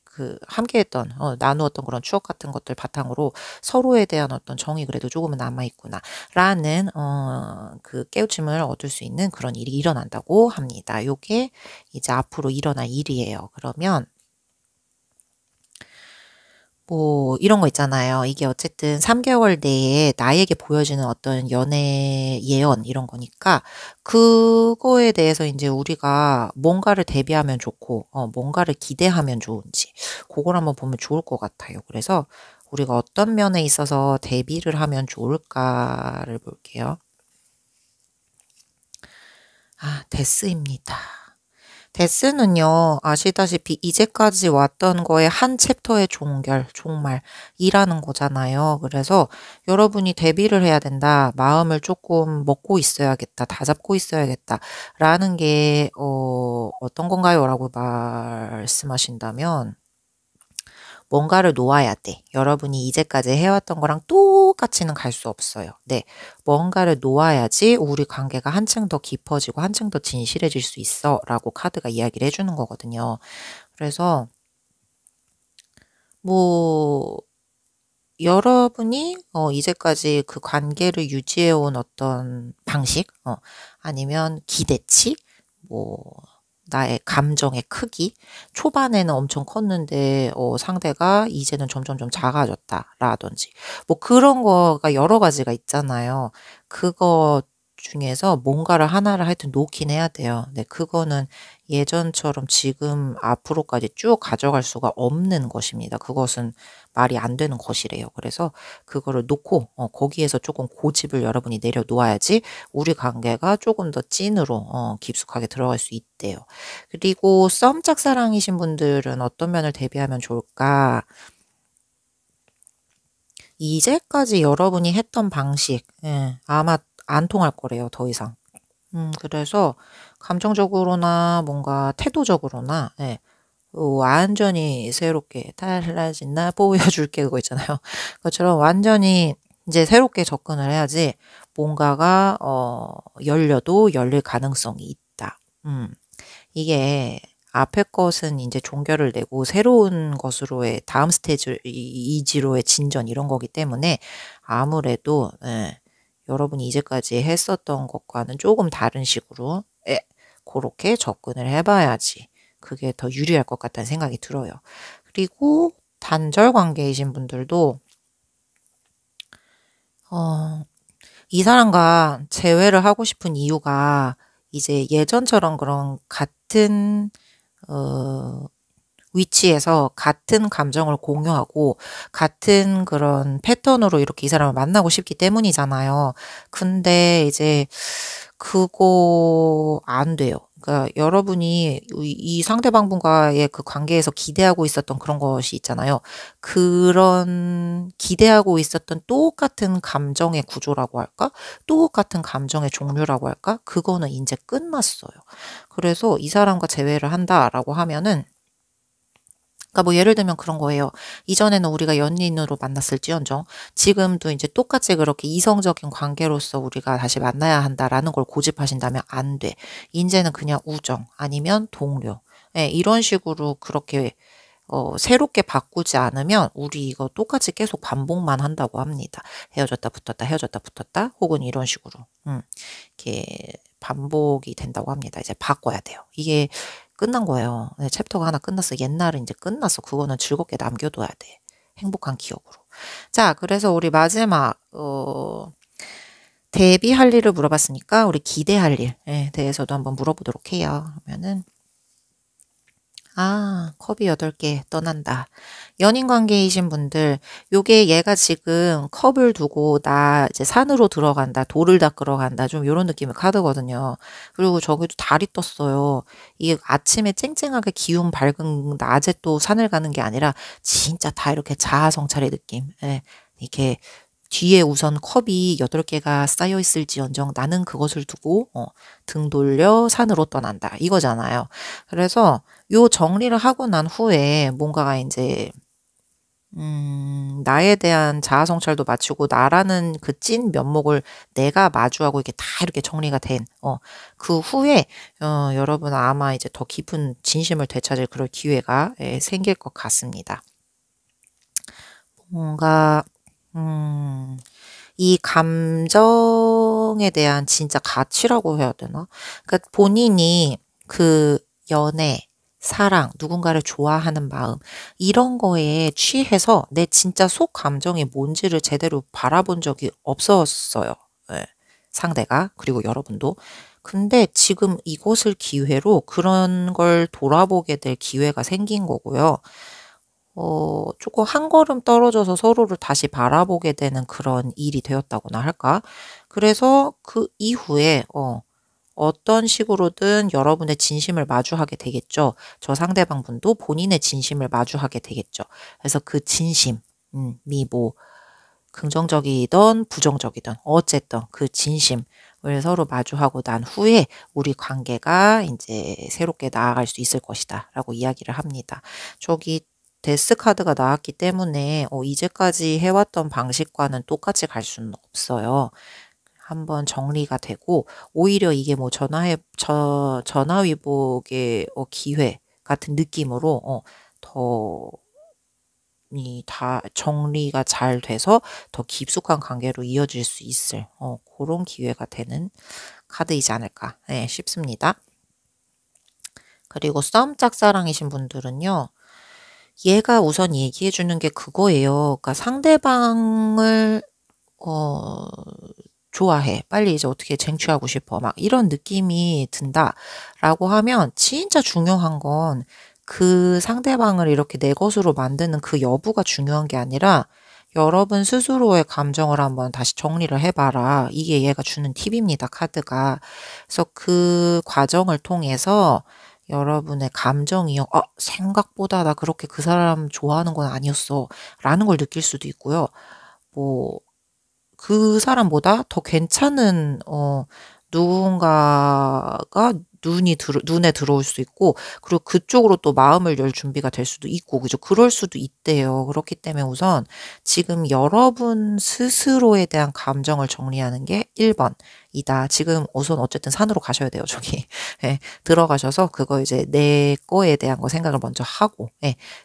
그 함께했던 나누었던 그런 추억 같은 것들 바탕으로 서로에 대한 어떤 정이 그래도 조금은 남아있구나 라는 그 깨우침을 얻을 수 있는 그런 일이 일어난다고 합니다. 요게 이제 앞으로 일어날 일이에요. 그러면 뭐 이런 거 있잖아요. 이게 어쨌든 3개월 내에 나에게 보여지는 어떤 연애 예언 이런 거니까 그거에 대해서 이제 우리가 뭔가를 대비하면 좋고 뭔가를 기대하면 좋은지 그걸 한번 보면 좋을 것 같아요. 그래서 우리가 어떤 면에 있어서 대비를 하면 좋을까를 볼게요. 데스입니다. 데스는요, 아시다시피 이제까지 왔던 거의 한 챕터의 종말이라는 거잖아요. 그래서 여러분이 대비를 해야 된다. 마음을 조금 먹고 있어야겠다. 다잡고 있어야겠다. 라는 게, 어떤 건가요? 라고 말씀하신다면, 뭔가를 놓아야 돼. 여러분이 이제까지 해왔던 거랑 똑같이는 갈 수 없어요. 네. 뭔가를 놓아야지 우리 관계가 한층 더 깊어지고 한층 더 진실해질 수 있어. 라고 카드가 이야기를 해주는 거거든요. 그래서, 뭐, 여러분이, 이제까지 그 관계를 유지해온 어떤 방식, 아니면 기대치, 뭐, 나의 감정의 크기, 초반에는 엄청 컸는데, 상대가 이제는 점점점 작아졌다라든지, 뭐 그런 거가 여러 가지가 있잖아요. 그거 중에서 뭔가를 하나를 하여튼 놓긴 해야 돼요. 네, 그거는 예전처럼 지금 앞으로까지 쭉 가져갈 수가 없는 것입니다. 그것은 말이 안 되는 것이래요. 그래서 그거를 놓고 거기에서 조금 고집을 여러분이 내려놓아야지 우리 관계가 조금 더 찐으로 깊숙하게 들어갈 수 있대요. 그리고 썸 짝사랑이신 분들은 어떤 면을 대비하면 좋을까? 이제까지 여러분이 했던 방식, 아마 안 통할 거래요, 더 이상. 그래서 감정적으로나 뭔가 태도적으로나, 완전히 새롭게 달라진 나 보여줄게 그거 있잖아요. 그것처럼 완전히 이제 새롭게 접근을 해야지 뭔가가 열려도 열릴 가능성이 있다. 이게 앞에 것은 이제 종결을 내고 새로운 것으로의 다음 스테이지 이지로의 진전 이런 거기 때문에 아무래도 여러분이 이제까지 했었던 것과는 조금 다른 식으로 그렇게 접근을 해봐야지 그게 더 유리할 것 같다는 생각이 들어요. 그리고 단절 관계이신 분들도 이 사람과 재회를 하고 싶은 이유가 이제 예전처럼 그런 같은 위치에서 같은 감정을 공유하고 같은 그런 패턴으로 이렇게 이 사람을 만나고 싶기 때문이잖아요. 근데 이제 그거 안 돼요. 그러니까 여러분이 이 상대방분과의 그 관계에서 기대하고 있었던 그런 것이 있잖아요. 그런 기대하고 있었던 똑같은 감정의 구조라고 할까? 똑같은 감정의 종류라고 할까? 그거는 이제 끝났어요. 그래서 이 사람과 재회를 한다라고 하면은 그러니까 뭐 예를 들면 그런 거예요. 이전에는 우리가 연인으로 만났을지언정 지금도 이제 똑같이 그렇게 이성적인 관계로서 우리가 다시 만나야 한다라는 걸 고집하신다면 안 돼. 이제는 그냥 우정 아니면 동료. 이런 식으로 그렇게 새롭게 바꾸지 않으면 우리 이거 똑같이 계속 반복만 한다고 합니다. 헤어졌다 붙었다 헤어졌다 붙었다 혹은 이런 식으로 이렇게 반복이 된다고 합니다. 이제 바꿔야 돼요. 이게 끝난 거예요. 챕터가 하나 끝났어. 옛날은 이제 끝났어. 그거는 즐겁게 남겨둬야 돼. 행복한 기억으로. 자, 그래서 우리 마지막 대비할 일을 물어봤으니까 우리 기대할 일에 대해서도 한번 물어보도록 해요. 그러면은 컵이 8개 떠난다. 연인 관계이신 분들, 요게 얘가 지금 컵을 두고 나 이제 산으로 들어간다, 돌을 닦으러 간다, 좀 요런 느낌의 카드거든요. 그리고 저기도 달이 떴어요. 이게 아침에 쨍쨍하게 기운 밝은 낮에 또 산을 가는 게 아니라 진짜 다 이렇게 자아성찰의 느낌. 이렇게 뒤에 우선 컵이 8개가 쌓여 있을지언정 나는 그것을 두고 등 돌려 산으로 떠난다. 이거잖아요. 그래서 요 정리를 하고 난 후에 뭔가가 이제 나에 대한 자아 성찰도 마치고 나라는 그 찐 면목을 내가 마주하고 이렇게 다 이렇게 정리가 된 그 후에 여러분 아마 이제 더 깊은 진심을 되찾을 그럴 기회가 생길 것 같습니다. 뭔가 이 감정에 대한 진짜 가치라고 해야 되나? 그러니까 본인이 그 연애, 사랑, 누군가를 좋아하는 마음, 이런 거에 취해서 내 진짜 속 감정이 뭔지를 제대로 바라본 적이 없었어요. 예, 상대가, 그리고 여러분도. 근데 지금 이것을 기회로 그런 걸 돌아보게 될 기회가 생긴 거고요. 조금 한 걸음 떨어져서 서로를 다시 바라보게 되는 그런 일이 되었다고나 할까? 그래서 그 이후에, 어떤 식으로든 여러분의 진심을 마주하게 되겠죠. 저 상대방 분도 본인의 진심을 마주하게 되겠죠. 그래서 그 진심이 뭐 긍정적이든 부정적이든 어쨌든 그 진심을 서로 마주하고 난 후에 우리 관계가 이제 새롭게 나아갈 수 있을 것이다 라고 이야기를 합니다. 저기 데스 카드가 나왔기 때문에 이제까지 해왔던 방식과는 똑같이 갈 수는 없어요. 한번 정리가 되고 오히려 이게 뭐 전화위복의 기회 같은 느낌으로 더 다 정리가 잘 돼서 더 깊숙한 관계로 이어질 수 있을 그런 기회가 되는 카드이지 않을까 싶습니다. 그리고 썸 짝사랑이신 분들은요. 얘가 우선 얘기해 주는 게 그거예요. 그러니까 상대방을 좋아해. 빨리 이제 어떻게 쟁취하고 싶어. 막 이런 느낌이 든다라고 하면 진짜 중요한 건 그 상대방을 이렇게 내 것으로 만드는 그 여부가 중요한 게 아니라 여러분 스스로의 감정을 한번 다시 정리를 해봐라. 이게 얘가 주는 팁입니다. 카드가. 그래서 그 과정을 통해서 여러분의 감정이요. 생각보다 나 그렇게 그 사람 좋아하는 건 아니었어. 라는 걸 느낄 수도 있고요. 뭐 그 사람보다 더 괜찮은 누군가가 눈에 들어올 수 있고, 그리고 그쪽으로 또 마음을 열 준비가 될 수도 있고, 그죠? 그럴 수도 있대요. 그렇기 때문에 우선 지금 여러분 스스로에 대한 감정을 정리하는 게 1번이다. 지금 우선 어쨌든 산으로 가셔야 돼요, 저기. 예, 들어가셔서 그거 이제 내 거에 대한 거 생각을 먼저 하고,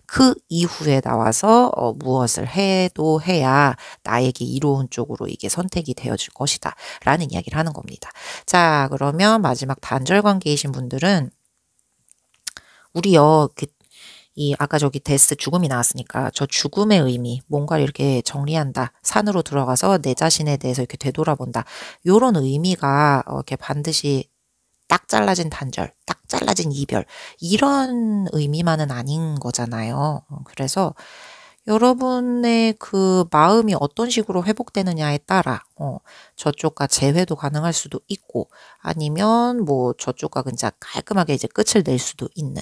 그 이후에 나와서 무엇을 해도 해야 나에게 이로운 쪽으로 이게 선택이 되어질 것이다. 라는 이야기를 하는 겁니다. 자, 그러면 마지막 단절 관계이신 분들은 우리요, 아까 저기 데스 죽음이 나왔으니까 저 죽음의 의미, 뭔가를 이렇게 정리한다. 산으로 들어가서 내 자신에 대해서 이렇게 되돌아본다. 요런 의미가 이렇게 반드시 딱 잘라진 단절, 딱 잘라진 이별, 이런 의미만은 아닌 거잖아요. 그래서 여러분의 그 마음이 어떤 식으로 회복되느냐에 따라 저쪽과 재회도 가능할 수도 있고 아니면 뭐 저쪽과 그냥 깔끔하게 이제 끝을 낼 수도 있는.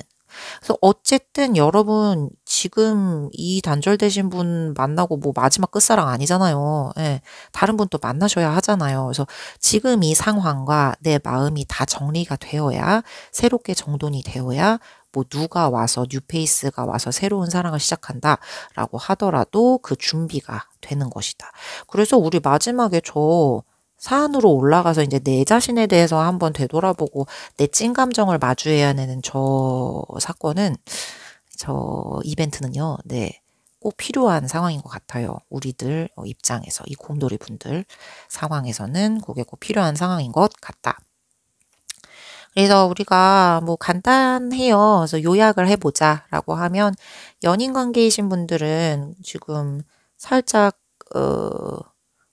그래서 어쨌든 여러분 지금 이 단절되신 분 만나고 뭐 마지막 끝사랑 아니잖아요. 예, 다른 분 또 만나셔야 하잖아요. 그래서 지금 이 상황과 내 마음이 다 정리가 되어야 새롭게 정돈이 되어야 뭐 누가 와서 뉴페이스가 와서 새로운 사랑을 시작한다라고 하더라도 그 준비가 되는 것이다. 그래서 우리 마지막에 저 산으로 올라가서 이제 내 자신에 대해서 한번 되돌아보고 내 찐 감정을 마주해야 하는 저 사건은, 저 이벤트는요, 꼭 필요한 상황인 것 같아요. 우리들 입장에서, 이 곰돌이 분들 상황에서는 그게 꼭 필요한 상황인 것 같다. 그래서 우리가 뭐 간단해요. 그래서 요약을 해보자라고 하면 연인 관계이신 분들은 지금 살짝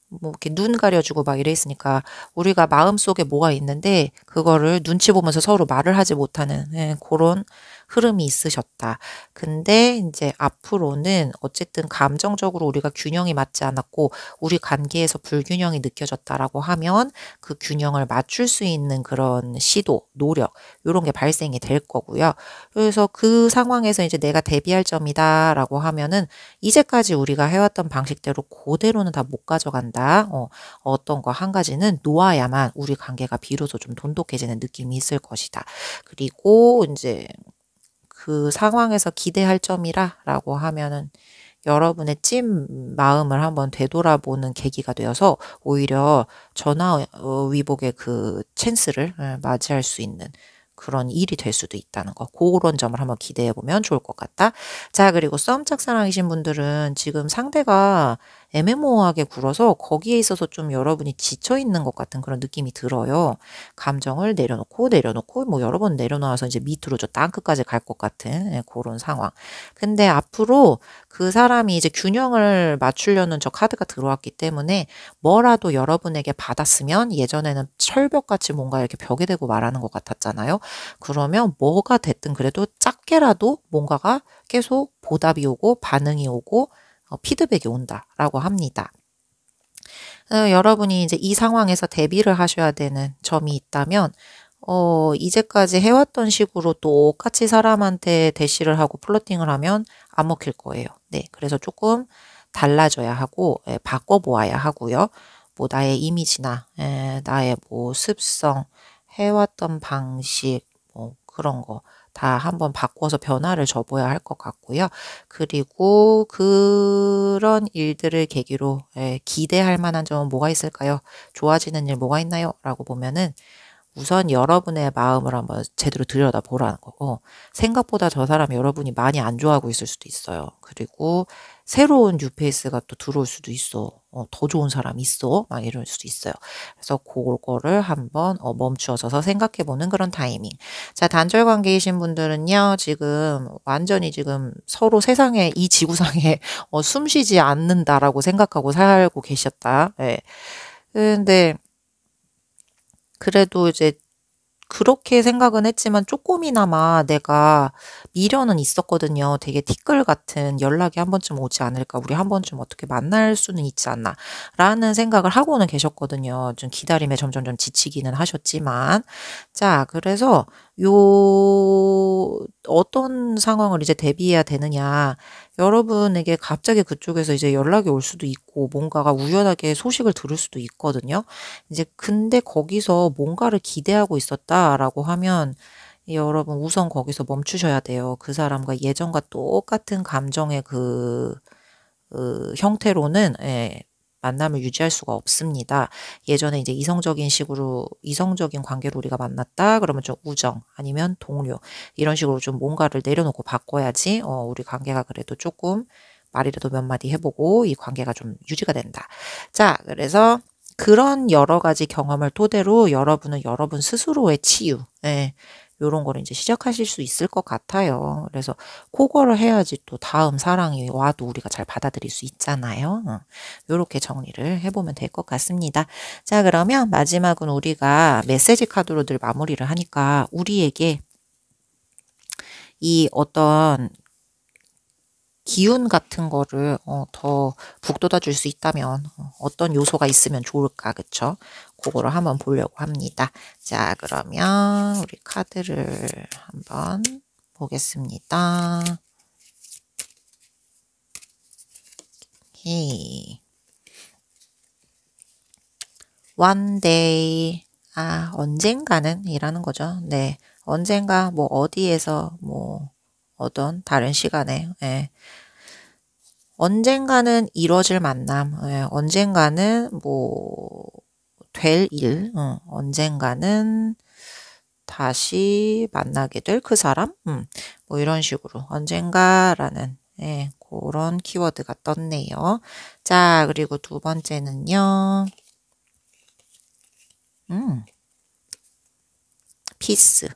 뭐 이렇게 눈 가려주고 막 이래 있으니까 우리가 마음속에 뭐가 있는데 그거를 눈치 보면서 서로 말을 하지 못하는 그런 흐름이 있으셨다. 근데 이제 앞으로는 어쨌든 감정적으로 우리가 균형이 맞지 않았고 우리 관계에서 불균형이 느껴졌다라고 하면 그 균형을 맞출 수 있는 그런 시도, 노력 이런 게 발생이 될 거고요. 그래서 그 상황에서 이제 내가 대비할 점이다라고 하면은 이제까지 우리가 해왔던 방식대로 그대로는 다 못 가져간다. 어떤 거 한 가지는 놓아야만 우리 관계가 비로소 좀 돈독해지는 느낌이 있을 것이다. 그리고 이제 그 상황에서 기대할 점이라고 하면은 여러분의 찐 마음을 한번 되돌아보는 계기가 되어서 오히려 전화 위복의 그 찬스를 맞이할 수 있는 그런 일이 될 수도 있다는 거. 그런 점을 한번 기대해 보면 좋을 것 같다. 자, 그리고 썸 짝사랑이신 분들은 지금 상대가 애매모호하게 굴어서 거기에 있어서 좀 여러분이 지쳐 있는 것 같은 그런 느낌이 들어요. 감정을 내려놓고 뭐 여러 번 내려놓아서 이제 밑으로 저 땅끝까지 갈 것 같은 그런 상황. 근데 앞으로 그 사람이 이제 균형을 맞추려는 저 카드가 들어왔기 때문에 뭐라도 여러분에게 받았으면 예전에는 철벽같이 뭔가 이렇게 벽에 대고 말하는 것 같았잖아요. 그러면 뭐가 됐든 그래도 작게라도 뭔가가 계속 보답이 오고 반응이 오고 피드백이 온다라고 합니다. 여러분이 이제 이 상황에서 대비를 하셔야 되는 점이 있다면 이제까지 해왔던 식으로 똑같이 사람한테 대시를 하고 플러팅을 하면 안 먹힐 거예요. 네, 그래서 조금 달라져야 하고 바꿔보아야 하고요. 뭐 나의 이미지나 나의 뭐 습성, 해왔던 방식 뭐 그런 거 다 한번 바꿔서 변화를 줘봐야 할 것 같고요. 그리고 그런 일들을 계기로 기대할 만한 점은 뭐가 있을까요? 좋아지는 일 뭐가 있나요? 라고 보면은 우선 여러분의 마음을 한번 제대로 들여다보라는 거고 생각보다 저 사람 여러분이 많이 안 좋아하고 있을 수도 있어요. 그리고 새로운 뉴페이스가 또 들어올 수도 있어. 더 좋은 사람 있어. 막 이럴 수도 있어요. 그래서 그거를 한번 멈추어서서 생각해보는 그런 타이밍. 자, 단절 관계이신 분들은요. 지금 완전히 지금 서로 세상에 이 지구상에 숨쉬지 않는다라고 생각하고 살고 계셨다. 예. 근데 그래도 이제 그렇게 생각은 했지만 조금이나마 내가 미련은 있었거든요. 되게 티끌 같은 연락이 한 번쯤 오지 않을까. 우리 한 번쯤 어떻게 만날 수는 있지 않나. 라는 생각을 하고는 계셨거든요. 좀 기다림에 점점점 지치기는 하셨지만. 자, 그래서 어떤 상황을 이제 대비해야 되느냐. 여러분에게 갑자기 그쪽에서 이제 연락이 올 수도 있고 뭔가가 우연하게 소식을 들을 수도 있거든요. 이제 근데 거기서 뭔가를 기대하고 있었다라고 하면 여러분 우선 거기서 멈추셔야 돼요. 그 사람과 예전과 똑같은 감정의 형태로는 만남을 유지할 수가 없습니다. 예전에 이제 이성적인 관계로 우리가 만났다 그러면 좀 우정 아니면 동료 이런 식으로 좀 뭔가를 내려놓고 바꿔야지 우리 관계가 그래도 조금 말이라도 몇 마디 해보고 이 관계가 좀 유지가 된다. 자, 그래서 그런 여러 가지 경험을 토대로 여러분은 여러분 스스로의 치유, 요런 거를 이제 시작하실 수 있을 것 같아요. 그래서 그거를 해야지 또 다음 사랑이 와도 우리가 잘 받아들일 수 있잖아요. 요렇게 정리를 해보면 될 것 같습니다. 자, 그러면 마지막은 우리가 메시지 카드로 늘 마무리를 하니까 우리에게 이 어떤 기운 같은 거를 더 북돋아 줄 수 있다면 어떤 요소가 있으면 좋을까, 그쵸? 그거를 한번 보려고 합니다. 자, 그러면 우리 카드를 한번 보겠습니다. 오케이. One day. 언젠가는 이라는 거죠. 네. 언젠가 뭐 어디에서 뭐 어떤 다른 시간에 언젠가는 이루어질 만남, 언젠가는 뭐 될 일, 언젠가는 다시 만나게 될 그 사람, 뭐 이런 식으로 언젠가라는 그런 키워드가 떴네요. 자, 그리고 두 번째는요. 피스.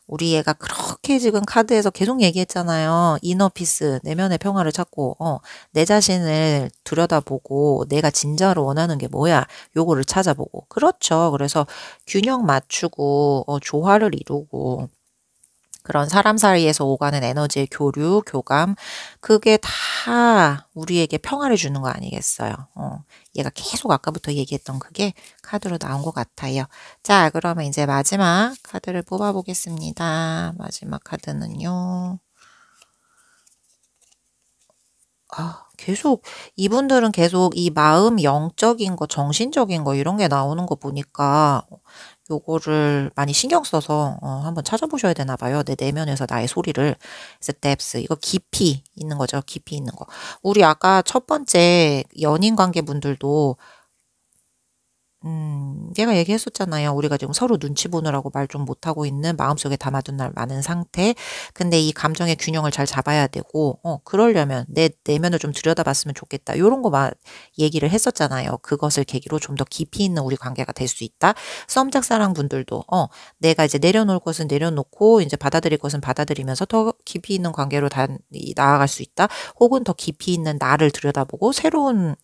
우리 애가 그렇게 지금 카드에서 계속 얘기했잖아요. 이너피스, 내면의 평화를 찾고 내 자신을 들여다보고 내가 진짜로 원하는 게 뭐야 요거를 찾아보고 그렇죠. 그래서 균형 맞추고 조화를 이루고 그런 사람 사이에서 오가는 에너지의 교류, 교감 그게 다 우리에게 평화를 주는 거 아니겠어요. 얘가 계속 아까부터 얘기했던 그게 카드로 나온 것 같아요. 자, 그러면 이제 마지막 카드를 뽑아보겠습니다. 마지막 카드는요. 계속 이분들은 계속 이 마음 영적인 거, 정신적인 거 이런 게 나오는 거 보니까 요거를 많이 신경 써서 한번 찾아보셔야 되나 봐요. 내 내면에서 나의 소리를. 그래서 depth 이거 깊이 있는 거죠. 깊이 있는 거. 우리 아까 첫 번째 연인 관계 분들도 얘가 얘기했었잖아요. 우리가 지금 서로 눈치 보느라고 말 좀 못하고 있는 마음속에 담아둔 날 많은 상태. 근데 이 감정의 균형을 잘 잡아야 되고, 그러려면 내 내면을 좀 들여다봤으면 좋겠다. 요런 거 얘기를 했었잖아요. 그것을 계기로 좀 더 깊이 있는 우리 관계가 될 수 있다. 썸짝사랑 분들도, 내가 이제 내려놓을 것은 내려놓고, 이제 받아들일 것은 받아들이면서 더 깊이 있는 관계로 나아갈 수 있다. 혹은 더 깊이 있는 나를 들여다보고 새로운,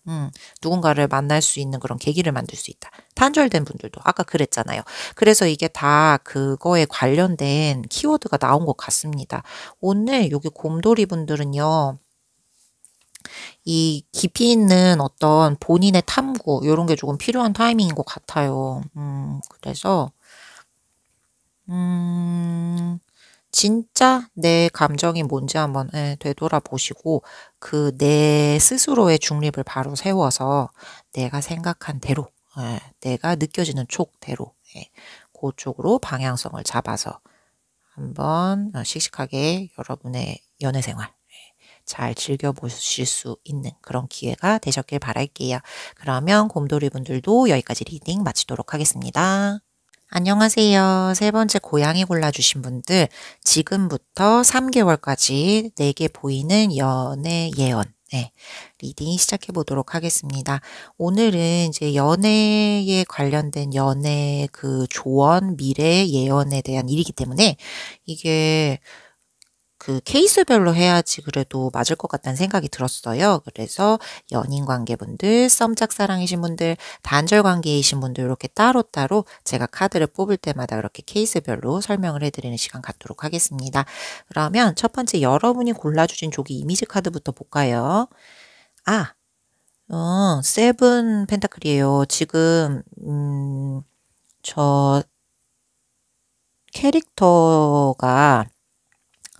누군가를 만날 수 있는 그런 계기를 만들 수 있다. 단절된 분들도 아까 그랬잖아요. 그래서 이게 다 그거에 관련된 키워드가 나온 것 같습니다. 오늘 여기 곰돌이 분들은요. 이 깊이 있는 어떤 본인의 탐구 이런 게 조금 필요한 타이밍인 것 같아요. 그래서 진짜 내 감정이 뭔지 한번 되돌아보시고 그 내 스스로의 중립을 바로 세워서 내가 생각한 대로 내가 느껴지는 촉대로 그쪽으로 방향성을 잡아서 한번 씩씩하게 여러분의 연애 생활 잘 즐겨보실 수 있는 그런 기회가 되셨길 바랄게요. 그러면 곰돌이 분들도 여기까지 리딩 마치도록 하겠습니다. 안녕하세요. 세 번째 고양이 골라주신 분들 지금부터 3개월까지 내게 보이는 연애 예언 리딩 시작해 보도록 하겠습니다. 오늘은 이제 연애에 관련된 연애 그 조언, 미래 예언에 대한 일이기 때문에 이게 그 케이스별로 해야지 그래도 맞을 것 같다는 생각이 들었어요. 그래서 연인 관계분들, 썸짝사랑이신 분들, 단절 관계이신 분들 이렇게 따로따로 제가 카드를 뽑을 때마다 그렇게 케이스별로 설명을 해드리는 시간 갖도록 하겠습니다. 그러면 첫 번째 여러분이 골라주신 조기 이미지 카드부터 볼까요? 세븐 펜타클이에요. 지금 저 캐릭터가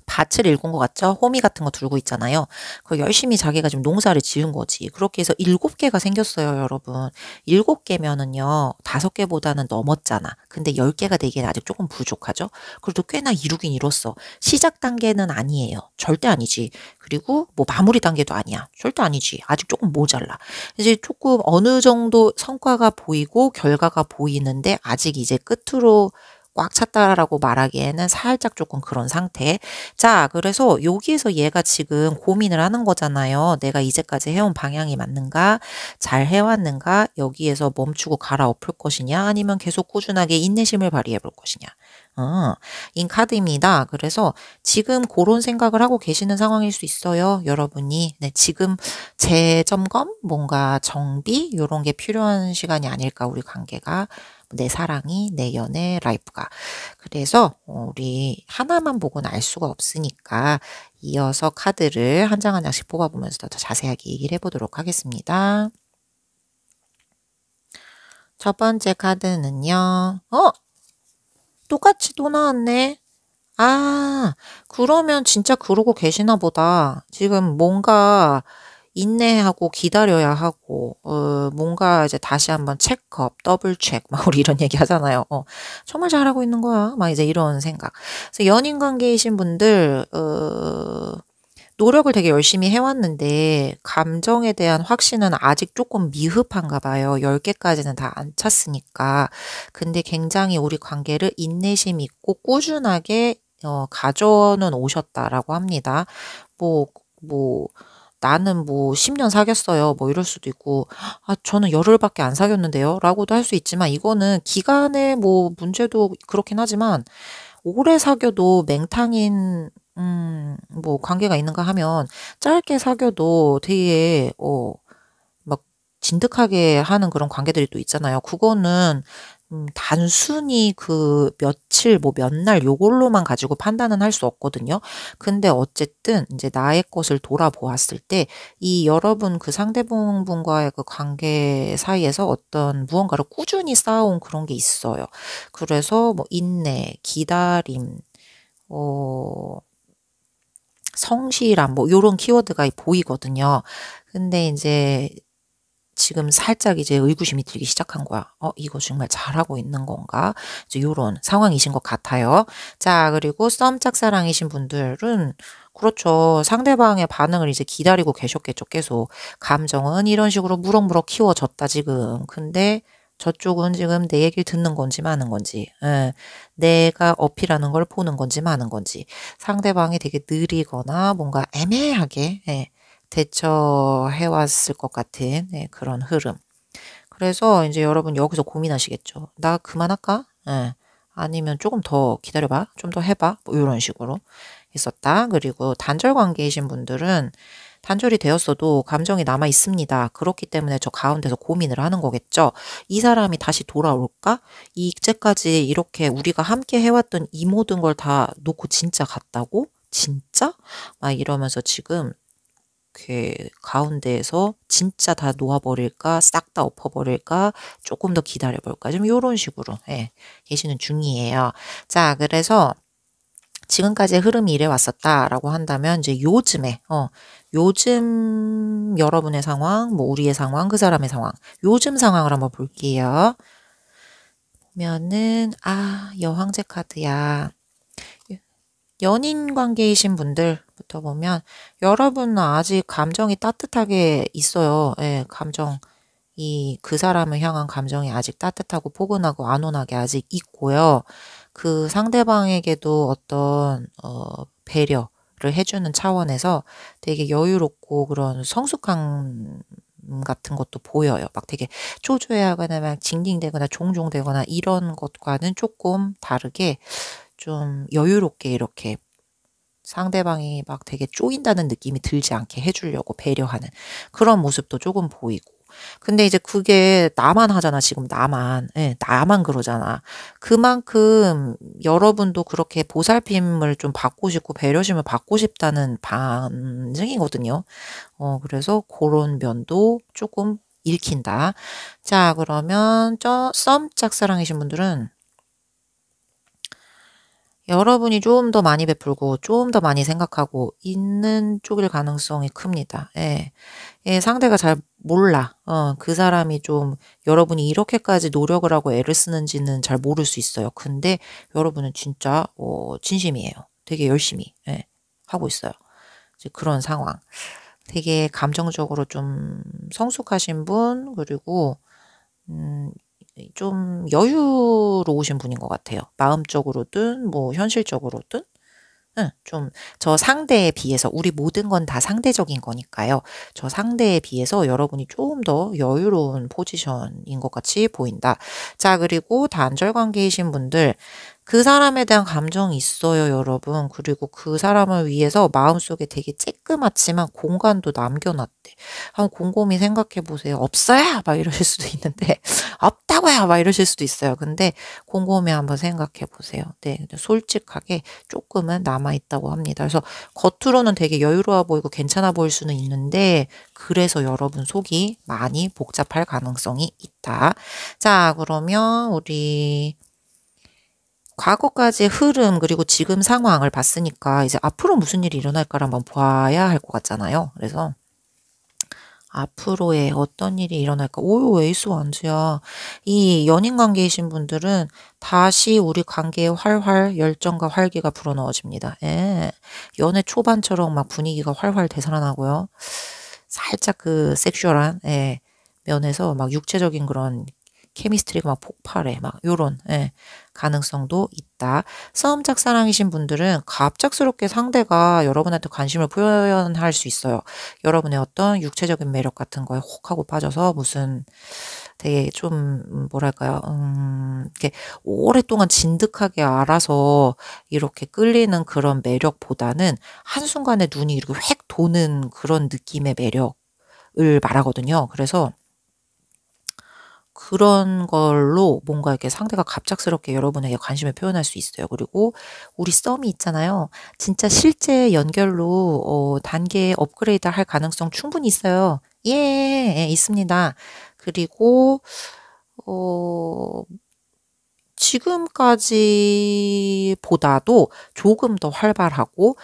밭을 일군 것 같죠? 호미 같은 거 들고 있잖아요. 그 열심히 자기가 지금 농사를 지은 거지. 그렇게 해서 7개가 생겼어요, 여러분. 7개면은요, 5개보다는 넘었잖아. 근데 10개가 되기엔 아직 조금 부족하죠? 그래도 꽤나 이루긴 이뤘어. 시작 단계는 아니에요. 절대 아니지. 그리고 뭐 마무리 단계도 아니야. 절대 아니지. 아직 조금 모자라. 이제 조금 어느 정도 성과가 보이고 결과가 보이는데 아직 이제 끝으로 꽉 찼다라고 말하기에는 살짝 조금 그런 상태. 자, 그래서 여기에서 얘가 지금 고민을 하는 거잖아요. 내가 이제까지 해온 방향이 맞는가? 잘 해왔는가? 여기에서 멈추고 갈아엎을 것이냐? 아니면 계속 꾸준하게 인내심을 발휘해 볼 것이냐? 인 카드입니다. 그래서 지금 그런 생각을 하고 계시는 상황일 수 있어요. 여러분이. 네, 지금 재점검, 뭔가 정비, 이런 게 필요한 시간이 아닐까, 우리 관계가. 내 사랑이, 내 연애, 라이프가. 그래서 우리 하나만 보고는 알 수가 없으니까 이어서 카드를 한 장 한 장씩 뽑아보면서 더 자세하게 얘기를 해보도록 하겠습니다. 첫 번째 카드는요. 똑같이 또 나왔네. 그러면 진짜 그러고 계시나 보다. 지금 뭔가 인내하고 기다려야 하고 뭔가 이제 다시 한번 체크업, 더블 체크 막 우리 이런 얘기 하잖아요. 정말 잘하고 있는 거야. 막 이제 이런 생각. 그래서 연인 관계이신 분들 노력을 되게 열심히 해왔는데 감정에 대한 확신은 아직 조금 미흡한가 봐요. 10개까지는 다 안 찼으니까. 근데 굉장히 우리 관계를 인내심 있고 꾸준하게 가져는 오셨다라고 합니다. 나는 10년 사귀었어요. 이럴 수도 있고, 저는 열흘밖에 안 사귀었는데요. 라고도 할 수 있지만, 이거는 기간의 문제도 그렇긴 하지만, 오래 사귀어도 맹탕인, 관계가 있는가 하면, 짧게 사귀어도 되게, 막, 진득하게 하는 그런 관계들이 또 있잖아요. 그거는, 단순히 그 며칠, 몇 날 요걸로만 가지고 판단은 할 수 없거든요. 근데 어쨌든 이제 나의 것을 돌아보았을 때 이 여러분 그 상대분과의 그 관계 사이에서 어떤 무언가를 꾸준히 쌓아온 그런 게 있어요. 그래서 인내, 기다림, 성실함, 요런 키워드가 보이거든요. 근데 이제 지금 살짝 이제 의구심이 들기 시작한 거야. 이거 정말 잘하고 있는 건가? 이제 요런 상황이신 것 같아요. 자, 그리고 썸짝사랑이신 분들은 그렇죠. 상대방의 반응을 이제 기다리고 계셨겠죠. 계속. 감정은 이런 식으로 무럭무럭 키워졌다, 지금. 근데 저쪽은 지금 내 얘기를 듣는 건지 마는 건지, 예, 내가 어필하는 걸 보는 건지 마는 건지, 상대방이 되게 느리거나 뭔가 애매하게, 예, 대처해왔을 것 같은, 예, 그런 흐름. 그래서 이제 여러분 여기서 고민하시겠죠. 나 그만할까? 예. 아니면 조금 더 기다려봐. 좀 더 해봐. 뭐 이런 식으로 있었다. 그리고 단절 관계이신 분들은 단절이 되었어도 감정이 남아 있습니다. 그렇기 때문에 저 가운데서 고민을 하는 거겠죠. 이 사람이 다시 돌아올까? 이제까지 이렇게 우리가 함께 해왔던 이 모든 걸 다 놓고 진짜 갔다고? 진짜? 막 이러면서 지금 그 가운데에서 진짜 다 놓아버릴까? 싹 다 엎어버릴까? 조금 더 기다려볼까? 좀 요런 식으로, 예, 계시는 중이에요. 자, 그래서 지금까지의 흐름이 이래 왔었다라고 한다면 이제 요즘 여러분의 상황, 뭐 우리의 상황, 그 사람의 상황, 요즘 상황을 한번 볼게요. 보면은 여황제 카드야. 연인 관계이신 분들부터 보면 여러분은 아직 감정이 따뜻하게 있어요. 예, 그 사람을 향한 감정이 아직 따뜻하고 포근하고 안온하게 아직 있고요. 그 상대방에게도 어떤 배려를 해주는 차원에서 되게 여유롭고 그런 성숙한 같은 것도 보여요. 막 되게 초조해하거나 막 징징대거나 종종대거나 이런 것과는 조금 다르게 좀 여유롭게 이렇게 상대방이 막 되게 쪼인다는 느낌이 들지 않게 해주려고 배려하는 그런 모습도 조금 보이고. 근데 이제 그게 나만 하잖아, 지금 나만. 예, 나만 그러잖아. 그만큼 여러분도 그렇게 보살핌을 좀 받고 싶고 배려심을 받고 싶다는 반증이거든요. 그래서 그런 면도 조금 읽힌다. 자, 그러면 썸 짝사랑이신 분들은 여러분이 좀 더 많이 베풀고 좀 더 많이 생각하고 있는 쪽일 가능성이 큽니다. 예. 예, 상대가 잘 몰라. 그 사람이 좀 여러분이 이렇게까지 노력을 하고 애를 쓰는지는 잘 모를 수 있어요. 근데 여러분은 진짜 진심이에요. 되게 열심히 하고 있어요. 이제 그런 상황. 되게 감정적으로 좀 성숙하신 분, 그리고 좀 여유로우신 분인 것 같아요. 마음적으로든 뭐 현실적으로든. 좀 저 상대에 비해서 우리 모든 건 다 상대적인 거니까요. 저 상대에 비해서 여러분이 좀 더 여유로운 포지션인 것 같이 보인다. 자, 그리고 단절 관계이신 분들 그 사람에 대한 감정이 있어요, 여러분. 그리고 그 사람을 위해서 마음속에 되게 쬐끄맣지만 공간도 남겨놨대. 한번 곰곰이 생각해 보세요. 없어요! 막 이러실 수도 있는데 없다고요! 막 이러실 수도 있어요. 근데 곰곰이 한번 생각해 보세요. 네, 솔직하게 조금은 남아있다고 합니다. 그래서 겉으로는 되게 여유로워 보이고 괜찮아 보일 수는 있는데 그래서 여러분 속이 많이 복잡할 가능성이 있다. 자, 그러면 우리 과거까지의 흐름 그리고 지금 상황을 봤으니까 이제 앞으로 무슨 일이 일어날까를 한번 봐야 할 것 같잖아요. 그래서 앞으로의 어떤 일이 일어날까? 오, 에이스 완주야. 이 연인 관계이신 분들은 다시 우리 관계에 활활 열정과 활기가 불어넣어집니다. 예. 연애 초반처럼 막 분위기가 활활 되살아나고요. 살짝 그 섹슈얼한 면에서 막 육체적인 그런 케미스트리가 막 폭발해. 막 요런 가능성도 있다. 싸움 짝사랑이신 분들은 갑작스럽게 상대가 여러분한테 관심을 표현할 수 있어요. 여러분의 어떤 육체적인 매력 같은 거에 혹 하고 빠져서 무슨 되게 좀 뭐랄까요? 이렇게 오랫동안 진득하게 알아서 이렇게 끌리는 그런 매력보다는 한순간에 눈이 이렇게 획 도는 그런 느낌의 매력을 말하거든요. 그래서 그런 걸로 뭔가 이렇게 상대가 갑작스럽게 여러분에게 관심을 표현할 수 있어요. 그리고 우리 썸이 있잖아요. 진짜 실제 연결로 단계 업그레이드 할 가능성 충분히 있어요. 예, 있습니다. 그리고 어 지금까지보다도 조금 더 활발하고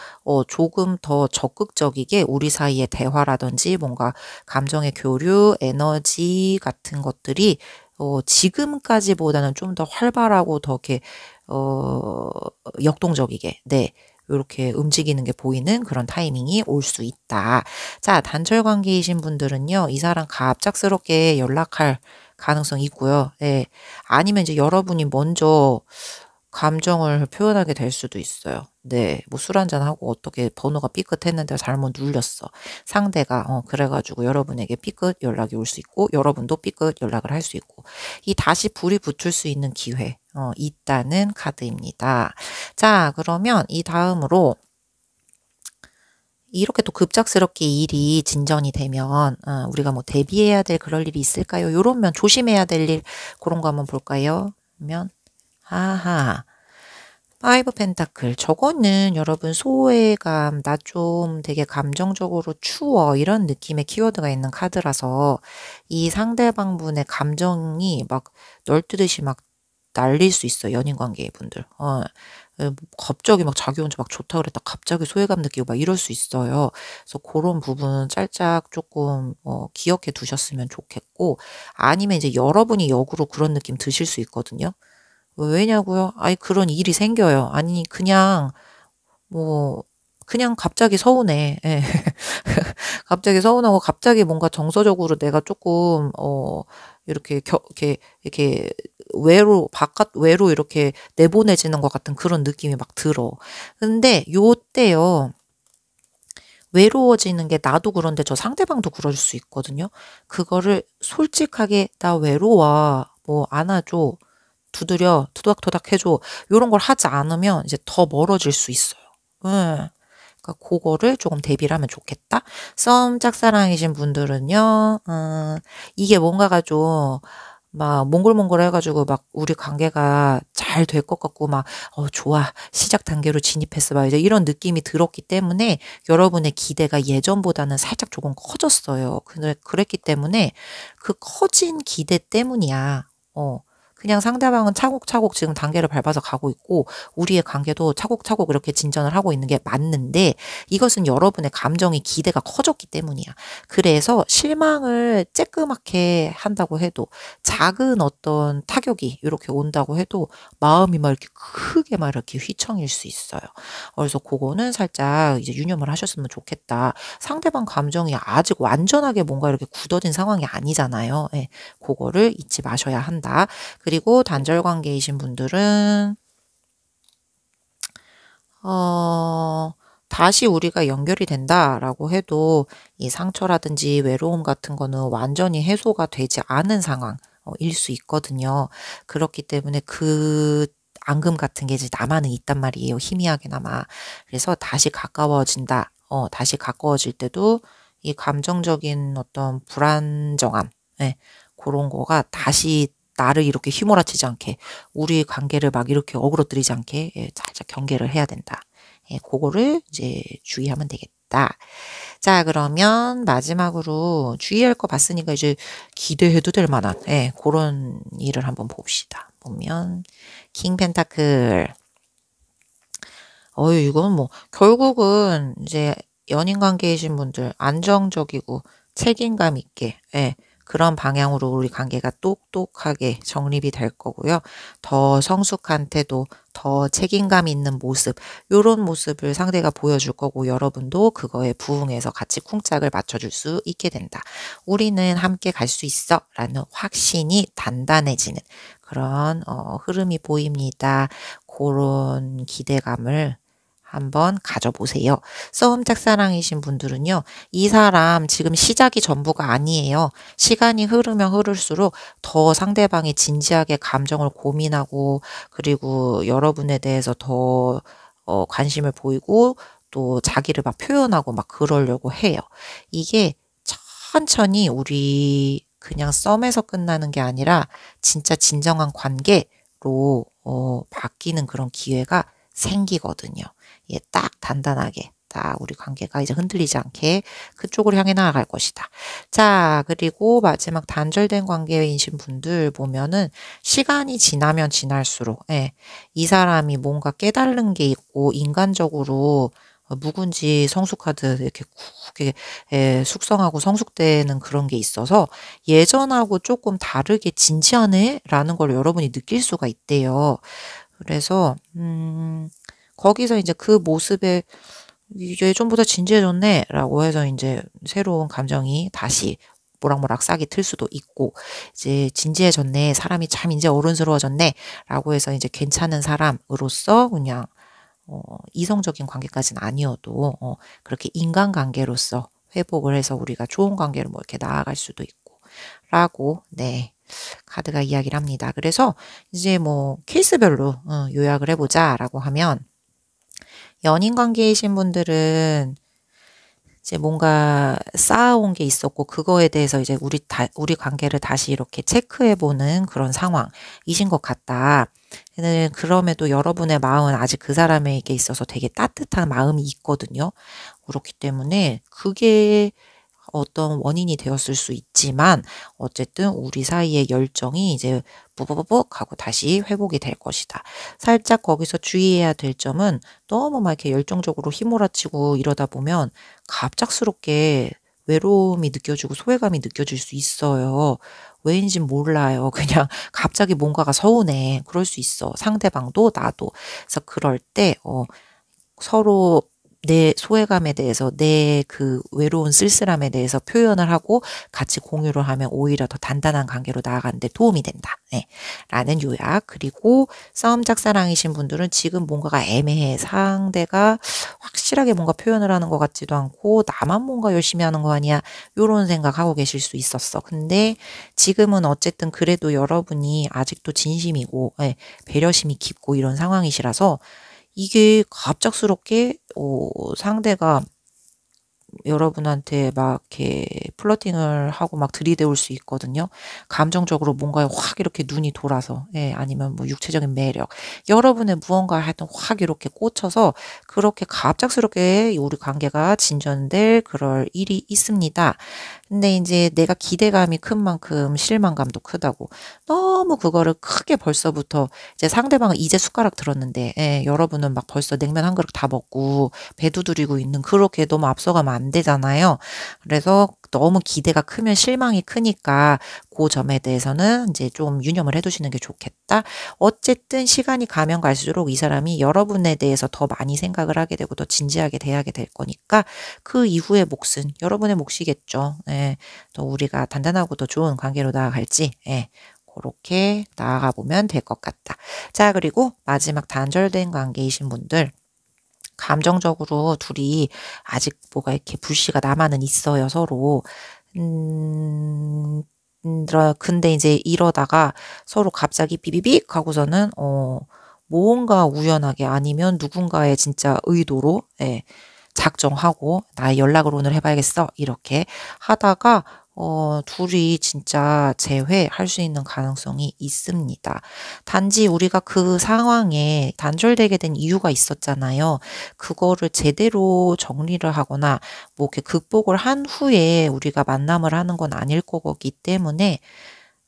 조금 더 적극적이게 우리 사이의 대화라든지 뭔가 감정의 교류, 에너지 같은 것들이 지금까지보다는 좀 더 활발하고 더 이렇게 역동적이게 요렇게 움직이는 게 보이는 그런 타이밍이 올 수 있다. 자, 단절 관계이신 분들은요. 이 사람 갑작스럽게 연락할 가능성이 있고요. 예. 아니면 이제 여러분이 먼저 감정을 표현하게 될 수도 있어요. 네. 뭐 술 한잔하고 어떻게 번호가 삐끗했는데 잘못 눌렸어. 상대가. 그래가지고 여러분에게 삐끗 연락이 올 수 있고, 여러분도 삐끗 연락을 할 수 있고, 이 다시 불이 붙을 수 있는 기회, 있다는 카드입니다. 자, 그러면 이 다음으로, 이렇게 또 급작스럽게 일이 진전이 되면 우리가 뭐 대비해야 될 그럴 일이 있을까요? 요러면 조심해야 될 일, 그런 거 한번 볼까요? 그러면 아하, 파이브 펜타클. 저거는 여러분 소외감, 나 좀 되게 감정적으로 추워, 이런 느낌의 키워드가 있는 카드라서 이 상대방 분의 감정이 막 널뛰듯이 막 날릴 수 있어요. 연인 관계 분들. 갑자기 막 자기 혼자 막 좋다 그랬다 갑자기 소외감 느끼고 막 이럴 수 있어요. 그래서 그런 부분 살짝 조금 기억해 두셨으면 좋겠고, 아니면 이제 여러분이 역으로 그런 느낌 드실 수 있거든요. 왜냐고요? 아니 그런 일이 생겨요. 아니 그냥 뭐 그냥 갑자기 서운해. 예. 갑자기 서운하고 갑자기 뭔가 정서적으로 내가 조금 이렇게 바깥 외로 이렇게 내보내지는 것 같은 그런 느낌이 막 들어. 근데 요때요. 외로워지는 게 나도 그런데 저 상대방도 그럴 수 있거든요. 그거를 솔직하게 나 외로워. 뭐 안아줘. 두드려. 토닥토닥 해줘. 요런 걸 하지 않으면 이제 더 멀어질 수 있어요. 예. 그러니까 그거를 조금 대비를 하면 좋겠다. 썸 짝사랑이신 분들은요, 이게 뭔가가 좀, 막, 몽글몽글 해가지고, 막, 우리 관계가 잘 될 것 같고, 막, 좋아. 시작 단계로 진입했어. 막, 이제 이런 느낌이 들었기 때문에, 여러분의 기대가 예전보다는 살짝 조금 커졌어요. 그랬기 때문에, 그 커진 기대 때문이야. 그냥 상대방은 차곡차곡 지금 단계를 밟아서 가고 있고 우리의 관계도 차곡차곡 이렇게 진전을 하고 있는 게 맞는데, 이것은 여러분의 감정이 기대가 커졌기 때문이야. 그래서 실망을 쬐끄맣게 한다고 해도, 작은 어떤 타격이 이렇게 온다고 해도 마음이 막 이렇게 크게 막 이렇게 휘청일 수 있어요. 그래서 그거는 살짝 이제 유념을 하셨으면 좋겠다. 상대방 감정이 아직 완전하게 뭔가 이렇게 굳어진 상황이 아니잖아요. 예, 그거를 잊지 마셔야 한다. 그리고 단절 관계이신 분들은 다시 우리가 연결이 된다라고 해도 이 상처라든지 외로움 같은 거는 완전히 해소가 되지 않은 상황일 수 있거든요. 그렇기 때문에 그 앙금 같은 게 이제 남아는 있단 말이에요. 희미하게나마. 그래서 다시 가까워진다. 다시 가까워질 때도 이 감정적인 어떤 불안정함, 예, 그런 거가 다시 나를 이렇게 휘몰아치지 않게, 우리 관계를 막 이렇게 어그러뜨리지 않게, 예, 살짝 경계를 해야 된다. 예, 그거를 이제 주의하면 되겠다. 자, 그러면 마지막으로 주의할 거 봤으니까 이제 기대해도 될 만한, 예, 그런 일을 한번 봅시다. 보면 킹 펜타클. 이건 뭐 결국은 이제 연인 관계이신 분들 안정적이고 책임감 있게, 예, 그런 방향으로 우리 관계가 똑똑하게 정립이 될 거고요. 더 성숙한 태도, 더 책임감 있는 모습, 요런 모습을 상대가 보여줄 거고, 여러분도 그거에 부응해서 같이 쿵짝을 맞춰줄 수 있게 된다. 우리는 함께 갈 수 있어 라는 확신이 단단해지는 그런 흐름이 보입니다. 그런 기대감을 한번 가져보세요. 썸 짝사랑이신 분들은요, 이 사람 지금 시작이 전부가 아니에요. 시간이 흐르면 흐를수록 더 상대방이 진지하게 감정을 고민하고, 그리고 여러분에 대해서 더 관심을 보이고, 또 자기를 막 표현하고 막 그러려고 해요. 이게 천천히 우리 그냥 썸에서 끝나는 게 아니라 진짜 진정한 관계로 바뀌는 그런 기회가 생기거든요. 예, 딱 단단하게, 딱 우리 관계가 이제 흔들리지 않게 그쪽으로 향해 나아갈 것이다. 자, 그리고 마지막 단절된 관계이신 분들 보면은 시간이 지나면 지날수록, 예, 이 사람이 뭔가 깨달은 게 있고 인간적으로 묵은지 성숙하듯 이렇게 굵게, 예, 숙성하고 성숙되는 그런 게 있어서 예전하고 조금 다르게 진지하네? 라는 걸 여러분이 느낄 수가 있대요. 그래서 거기서 이제 그 모습에 예전보다 진지해졌네 라고 해서 이제 새로운 감정이 다시 모락모락 싹이 틀 수도 있고, 이제 진지해졌네, 사람이 참 이제 어른스러워졌네 라고 해서 이제 괜찮은 사람으로서 그냥 이성적인 관계까지는 아니어도 그렇게 인간관계로서 회복을 해서 우리가 좋은 관계로 뭐 이렇게 나아갈 수도 있고 라고 네 카드가 이야기를 합니다. 그래서 이제 뭐 케이스별로 요약을 해보자 라고 하면, 연인 관계이신 분들은 이제 뭔가 쌓아온 게 있었고 그거에 대해서 이제 우리 관계를 다시 이렇게 체크해보는 그런 상황이신 것 같다. 그럼에도 여러분의 마음은 아직 그 사람에게 있어서 되게 따뜻한 마음이 있거든요. 그렇기 때문에 그게 어떤 원인이 되었을 수 있지만 어쨌든 우리 사이의 열정이 이제 뿌벅뿌벅 하고 다시 회복이 될 것이다. 살짝 거기서 주의해야 될 점은, 너무 막 이렇게 열정적으로 휘몰아치고 이러다 보면 갑작스럽게 외로움이 느껴지고 소외감이 느껴질 수 있어요. 왜인진 몰라요. 그냥 갑자기 뭔가가 서운해. 그럴 수 있어. 상대방도 나도. 그래서 그럴 때 서로 내 소외감에 대해서, 내 그 외로운 쓸쓸함에 대해서 표현을 하고 같이 공유를 하면 오히려 더 단단한 관계로 나아가는데 도움이 된다. 네. 라는 요약. 그리고 싸움 짝사랑이신 분들은 지금 뭔가가 애매해. 상대가 확실하게 뭔가 표현을 하는 것 같지도 않고 나만 뭔가 열심히 하는 거 아니야. 요런 생각하고 계실 수 있었어. 근데 지금은 어쨌든 그래도 여러분이 아직도 진심이고 배려심이 깊고 이런 상황이시라서 이게 갑작스럽게 상대가 여러분한테 막 이렇게 플러팅을 하고 막 들이대올 수 있거든요. 감정적으로 뭔가에 확 이렇게 눈이 돌아서, 아니면 뭐 육체적인 매력, 여러분의 무언가에 하여튼 확 이렇게 꽂혀서 그렇게 갑작스럽게 우리 관계가 진전될 그럴 일이 있습니다. 근데 이제 내가 기대감이 큰 만큼 실망감도 크다고, 너무 그거를 크게 벌써부터, 이제 상대방은 이제 숟가락 들었는데 여러분은 막 벌써 냉면 한 그릇 다 먹고 배두드리고 있는, 그렇게 너무 앞서가면 안 되잖아요. 그래서 너무 기대가 크면 실망이 크니까 그 점에 대해서는 이제 좀 유념을 해두시는 게 좋겠다. 어쨌든 시간이 가면 갈수록 이 사람이 여러분에 대해서 더 많이 생각을 하게 되고 더 진지하게 대하게 될 거니까 그 이후의 몫은 여러분의 몫이겠죠. 또 우리가 단단하고 더 좋은 관계로 나아갈지 그렇게 나아가 보면 될 것 같다. 자, 그리고 마지막 단절된 관계이신 분들, 감정적으로 둘이 아직 뭐가 이렇게 불씨가 남아는 있어요, 서로. 근데 이제 이러다가 서로 갑자기 삐비빅 하고서는 뭔가 우연하게 아니면 누군가의 진짜 의도로 작정하고 나의 연락을 오늘 해봐야겠어 이렇게 하다가 둘이 진짜 재회할 수 있는 가능성이 있습니다. 단지 우리가 그 상황에 단절되게 된 이유가 있었잖아요. 그거를 제대로 정리를 하거나 뭐 이렇게 극복을 한 후에 우리가 만남을 하는 건 아닐 거기 때문에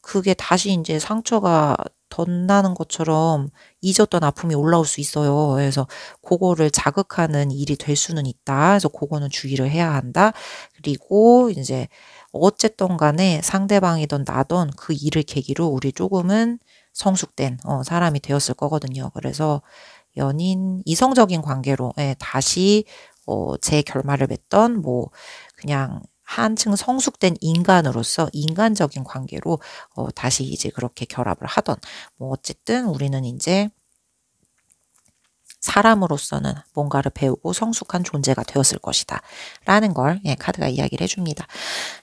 그게 다시 이제 상처가 덧나는 것처럼 잊었던 아픔이 올라올 수 있어요. 그래서 그거를 자극하는 일이 될 수는 있다. 그래서 그거는 주의를 해야 한다. 그리고 이제 어쨌든 간에 상대방이든 나든 그 일을 계기로 우리 조금은 성숙된 사람이 되었을 거거든요. 그래서 이성적인 관계로 다시 재결말을 맺던 뭐 그냥 한층 성숙된 인간으로서 인간적인 관계로 다시 이제 그렇게 결합을 하던, 뭐 어쨌든 우리는 이제 사람으로서는 뭔가를 배우고 성숙한 존재가 되었을 것이다 라는 걸 카드가 이야기를 해줍니다.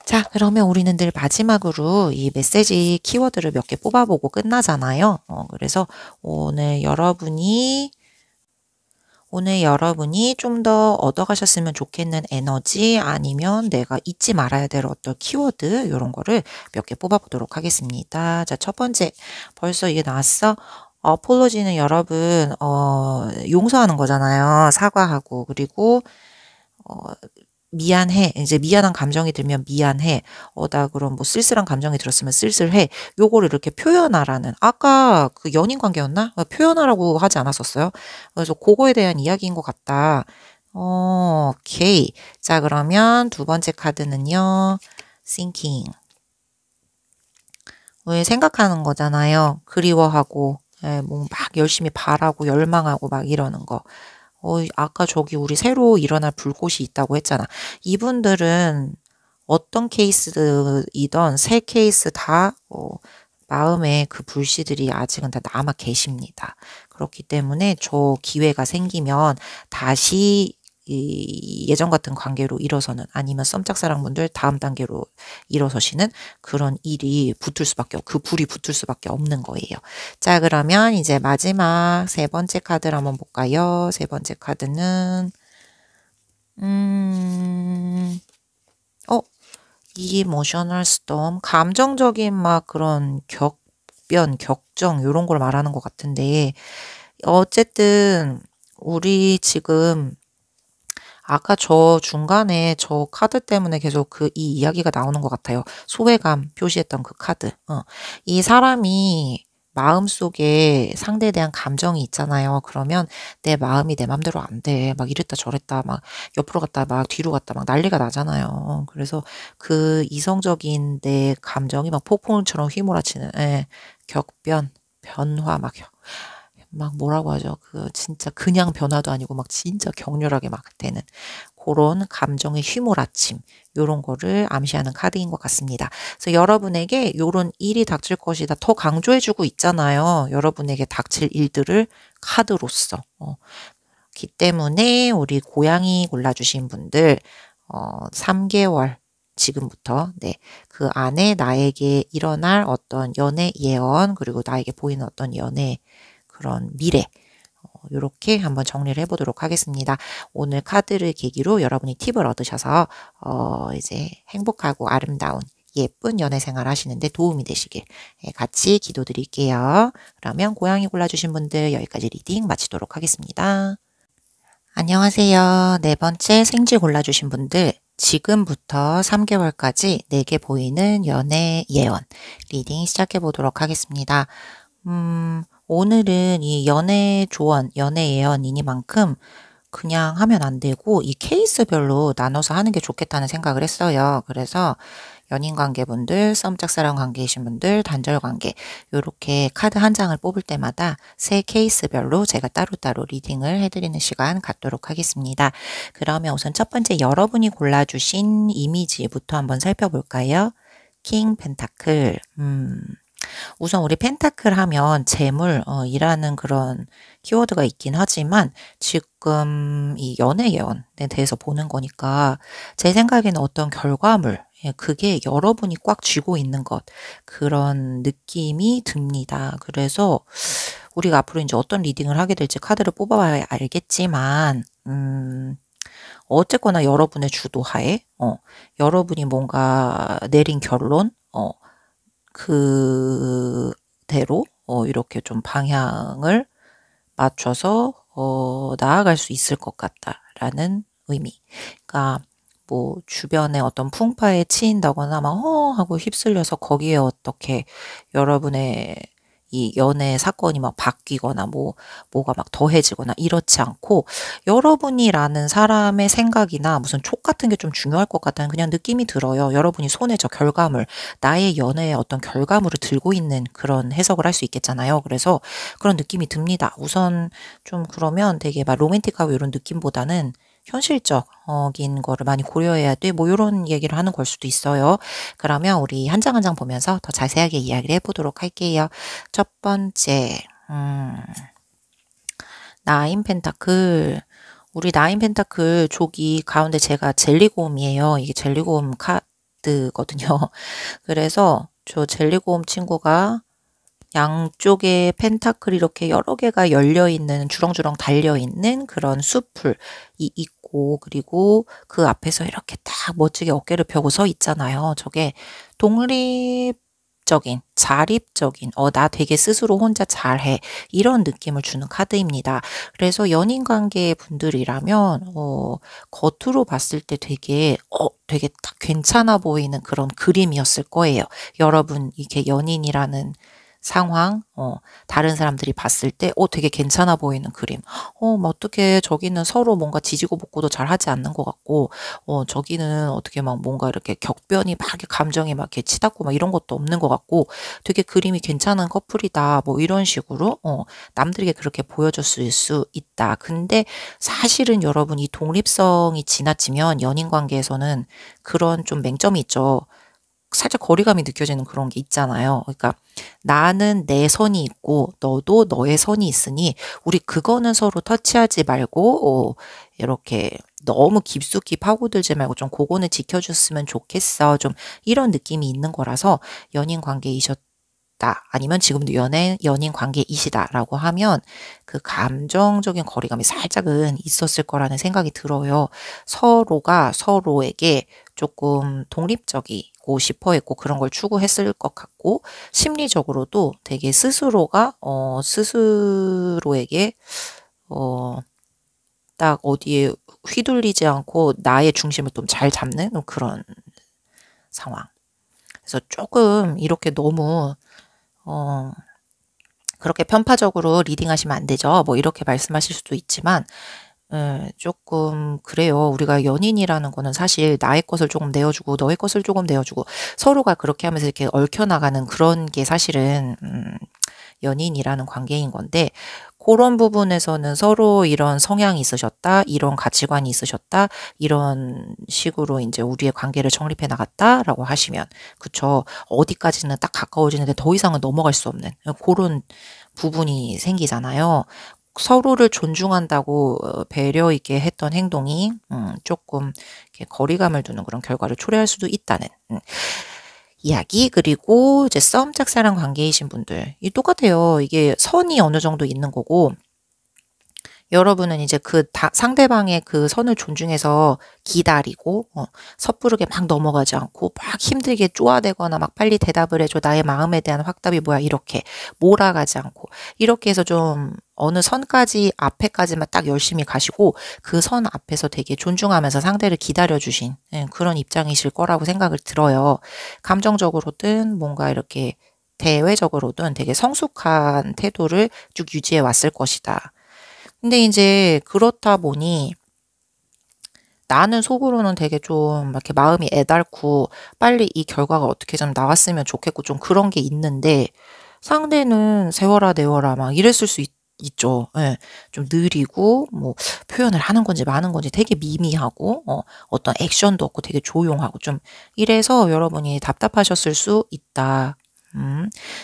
자, 그러면 우리는 늘 마지막으로 이 메시지 키워드를 몇 개 뽑아보고 끝나잖아요. 그래서 오늘 여러분이 좀 더 얻어가셨으면 좋겠는 에너지, 아니면 내가 잊지 말아야 될 어떤 키워드, 이런 거를 몇 개 뽑아보도록 하겠습니다. 자, 첫 번째, 벌써 이게 나왔어? 어폴로지는 여러분 용서하는 거잖아요. 사과하고, 그리고 미안해. 이제 미안한 감정이 들면 미안해. 나 그럼 뭐 쓸쓸한 감정이 들었으면 쓸쓸해. 요거를 이렇게 표현하라는, 아까 그 연인 관계였나? 표현하라고 하지 않았었어요? 그래서 그거에 대한 이야기인 것 같다. 오케이. 자, 그러면 두 번째 카드는요. thinking. 왜 생각하는 거잖아요. 그리워하고, 뭐 막 열심히 바라고 열망하고 막 이러는 거. 아까 저기 우리 새로 일어날 불꽃이 있다고 했잖아. 이분들은 어떤 케이스이던 세 케이스 다 마음에 그 불씨들이 아직은 다 남아 계십니다. 그렇기 때문에 저 기회가 생기면 다시 예전 같은 관계로 일어서는 아니면 썸짝사랑분들 다음 단계로 일어서시는 그런 일이 붙을 수밖에 그 불이 붙을 수밖에 없는 거예요. 자, 그러면 이제 마지막 세 번째 카드를 한번 볼까요? 세 번째 카드는 이모셔널 스톰, 감정적인 막 그런 격정 이런 걸 말하는 것 같은데 어쨌든 우리 지금 아까 저 중간에 저 카드 때문에 계속 이 이야기가 나오는 것 같아요. 소외감 표시했던 그 카드. 이 사람이 마음속에 상대에 대한 감정이 있잖아요. 그러면 내 마음이 내 맘대로 안 돼. 막 이랬다 저랬다 막 옆으로 갔다 막 뒤로 갔다 막 난리가 나잖아요. 그래서 그 이성적인 내 감정이 막 폭풍처럼 휘몰아치는 변화 막 뭐라고 하죠? 진짜 그냥 변화도 아니고 막 진짜 격렬하게 막 되는 그런 감정의 휘몰아침 요런 거를 암시하는 카드인 것 같습니다. 그래서 여러분에게 요런 일이 닥칠 것이다 더 강조해주고 있잖아요. 여러분에게 닥칠 일들을 카드로서. 기 때문에 우리 고양이 골라주신 분들 3개월 지금부터 그 안에 나에게 일어날 어떤 연애 예언 그리고 나에게 보이는 어떤 연애 그런 미래 이렇게 한번 정리를 해보도록 하겠습니다. 오늘 카드를 계기로 여러분이 팁을 얻으셔서 이제 행복하고 아름다운 예쁜 연애 생활 하시는데 도움이 되시길 같이 기도드릴게요. 그러면 고양이 골라주신 분들 여기까지 리딩 마치도록 하겠습니다. 안녕하세요. 네 번째 생지 골라주신 분들 지금부터 3개월까지 내게 보이는 연애 예언 리딩 시작해 보도록 하겠습니다. 오늘은 이 연애 조언, 연애 예언이니만큼 그냥 하면 안 되고 이 케이스별로 나눠서 하는 게 좋겠다는 생각을 했어요. 그래서 연인 관계분들, 썸짝사랑 관계이신 분들, 단절 관계 이렇게 카드 한 장을 뽑을 때마다 세 케이스별로 제가 따로따로 리딩을 해드리는 시간 갖도록 하겠습니다. 그러면 우선 첫 번째 여러분이 골라주신 이미지부터 한번 살펴볼까요? 킹 펜타클. 우선 우리 펜타클 하면 재물, 이라는 그런 키워드가 있긴 하지만 지금 이 연애 예언에 대해서 보는 거니까 제 생각에는 어떤 결과물, 그게 여러분이 꽉 쥐고 있는 것, 그런 느낌이 듭니다. 그래서 우리가 앞으로 이제 어떤 리딩을 하게 될지 카드를 뽑아봐야 알겠지만, 어쨌거나 여러분의 주도하에, 여러분이 뭔가 내린 결론, 그대로 이렇게 좀 방향을 맞춰서 나아갈 수 있을 것 같다라는 의미. 그러니까 뭐 주변에 어떤 풍파에 치인다거나 막 하고 휩쓸려서 거기에 어떻게 여러분의 이 연애 사건이 막 바뀌거나 뭐가 막 더해지거나 이렇지 않고 여러분이라는 사람의 생각이나 무슨 촉 같은 게 좀 중요할 것 같다는 그냥 느낌이 들어요. 여러분이 손에 저 결과물, 나의 연애의 어떤 결과물을 들고 있는 그런 해석을 할 수 있겠잖아요. 그래서 그런 느낌이 듭니다. 우선 좀 그러면 되게 막 로맨틱하고 이런 느낌보다는 현실적인 거를 많이 고려해야 돼. 뭐 이런 얘기를 하는 걸 수도 있어요. 그러면 우리 한 장 한 장 보면서 더 자세하게 이야기를 해보도록 할게요. 첫 번째, 나인 펜타클. 우리 나인 펜타클 조기 가운데 제가 젤리고음이에요. 이게 젤리고음 카드거든요. 그래서 저 젤리고음 친구가 양쪽에 펜타클이 이렇게 여러 개가 열려있는 주렁주렁 달려있는 그런 숲을 있고 그리고 그 앞에서 이렇게 딱 멋지게 어깨를 펴고 서 있잖아요. 저게 독립적인 자립적인 나 되게 스스로 혼자 잘해 이런 느낌을 주는 카드입니다. 그래서 연인관계 분들이라면 겉으로 봤을 때 되게 딱 괜찮아 보이는 그런 그림이었을 거예요. 여러분 이게 연인이라는 상황, 다른 사람들이 봤을 때, 되게 괜찮아 보이는 그림. 뭐 어떻게 저기는 서로 뭔가 지지고 볶고도 잘 하지 않는 것 같고, 저기는 어떻게 막 뭔가 이렇게 격변이 막 이렇게 감정이 막 이렇게 치닫고 막 이런 것도 없는 것 같고, 되게 그림이 괜찮은 커플이다. 뭐 이런 식으로, 남들에게 그렇게 보여줬을 수 있다. 근데 사실은 여러분 이 독립성이 지나치면 연인 관계에서는 그런 좀 맹점이 있죠. 살짝 거리감이 느껴지는 그런 게 있잖아요. 그러니까 나는 내 선이 있고 너도 너의 선이 있으니 우리 그거는 서로 터치하지 말고 이렇게 너무 깊숙이 파고들지 말고 좀 그거는 지켜줬으면 좋겠어. 좀 이런 느낌이 있는 거라서 연인 관계이셨다. 아니면 지금도 연인 관계이시다라고 하면 그 감정적인 거리감이 살짝은 있었을 거라는 생각이 들어요. 서로가 서로에게 조금 독립적이고 싶어 했고 그런 걸 추구했을 것 같고 심리적으로도 되게 스스로가 스스로에게 딱 어디에 휘둘리지 않고 나의 중심을 좀 잘 잡는 그런 상황. 그래서 조금 이렇게 너무 그렇게 편파적으로 리딩하시면 안 되죠. 뭐 이렇게 말씀하실 수도 있지만 조금 그래요. 우리가 연인이라는 거는 사실 나의 것을 조금 내어주고 너의 것을 조금 내어주고 서로가 그렇게 하면서 이렇게 얽혀나가는 그런 게 사실은 연인이라는 관계인 건데 그런 부분에서는 서로 이런 성향이 있으셨다, 이런 가치관이 있으셨다, 이런 식으로 이제 우리의 관계를 정립해 나갔다라고 하시면 그쵸. 어디까지는 딱 가까워지는데 더 이상은 넘어갈 수 없는 그런 부분이 생기잖아요. 서로를 존중한다고 배려 있게 했던 행동이 조금 이렇게 거리감을 두는 그런 결과를 초래할 수도 있다는 이야기. 그리고 이제 썸 짝사랑 관계이신 분들 이 똑같아요. 이게 선이 어느 정도 있는 거고 여러분은 이제 상대방의 그 선을 존중해서 기다리고, 섣부르게 막 넘어가지 않고, 막 힘들게 쪼아대거나 막 빨리 대답을 해줘. 나의 마음에 대한 확답이 뭐야. 이렇게 몰아가지 않고. 이렇게 해서 좀 어느 선까지, 앞에까지만 딱 열심히 가시고, 그 선 앞에서 되게 존중하면서 상대를 기다려주신 그런 입장이실 거라고 생각을 들어요. 감정적으로든 뭔가 이렇게 대외적으로든 되게 성숙한 태도를 쭉 유지해 왔을 것이다. 근데 이제 그렇다 보니 나는 속으로는 되게 좀 이렇게 마음이 애달고 빨리 이 결과가 어떻게 좀 나왔으면 좋겠고 좀 그런 게 있는데 상대는 세워라 내워라 막 이랬을 수 있죠. 예. 좀 느리고 뭐 표현을 하는 건지 마는 건지 되게 미미하고 어떤 액션도 없고 되게 조용하고 좀 이래서 여러분이 답답하셨을 수 있다.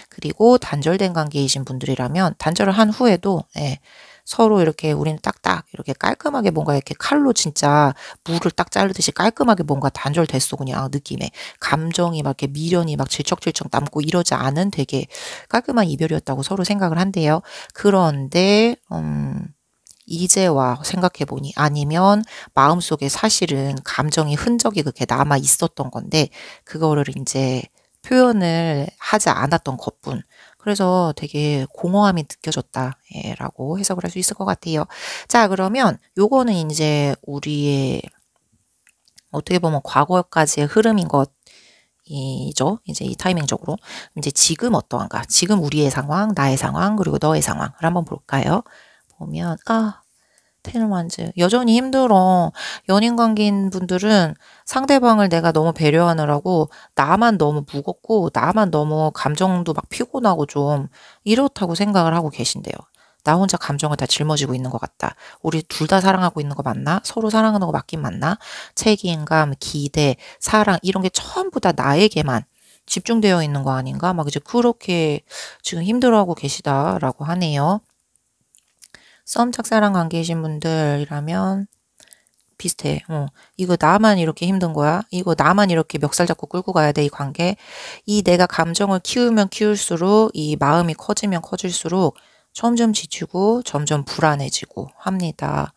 그리고 단절된 관계이신 분들이라면 단절을 한 후에도 서로 이렇게 우리는 딱딱 이렇게 깔끔하게 뭔가 이렇게 칼로 진짜 무를 딱 자르듯이 깔끔하게 뭔가 단절됐어 그냥 느낌에 감정이 막 이렇게 미련이 막 질척질척 남고 이러지 않은 되게 깔끔한 이별이었다고 서로 생각을 한대요. 그런데 이제와 생각해보니 아니면 마음속에 사실은 감정이 흔적이 그렇게 남아 있었던 건데 그거를 이제 표현을 하지 않았던 것뿐. 그래서 되게 공허함이 느껴졌다. 라고 해석을 할 수 있을 것 같아요. 자, 그러면 요거는 이제 우리의 어떻게 보면 과거까지의 흐름인 것이죠. 이제 이 타이밍적으로. 이제 지금 어떠한가? 지금 우리의 상황, 나의 상황, 그리고 너의 상황을 한번 볼까요? 보면, 테르만즈. 여전히 힘들어. 연인 관계인 분들은 상대방을 내가 너무 배려하느라고 나만 너무 무겁고 나만 너무 감정도 막 피곤하고 좀 이렇다고 생각을 하고 계신대요. 나 혼자 감정을 다 짊어지고 있는 것 같다. 우리 둘 다 사랑하고 있는 거 맞나? 서로 사랑하는 거 맞긴 맞나? 책임감, 기대, 사랑 이런 게 전부 다 나에게만 집중되어 있는 거 아닌가? 막 이제 그렇게 지금 힘들어하고 계시다라고 하네요. 썸 짝사랑 관계이신 분들이라면 비슷해. 이거 나만 이렇게 힘든 거야? 이거 나만 이렇게 멱살 잡고 끌고 가야 돼, 이 관계? 이 내가 감정을 키우면 키울수록 이 마음이 커지면 커질수록 점점 지치고 점점 불안해지고 합니다.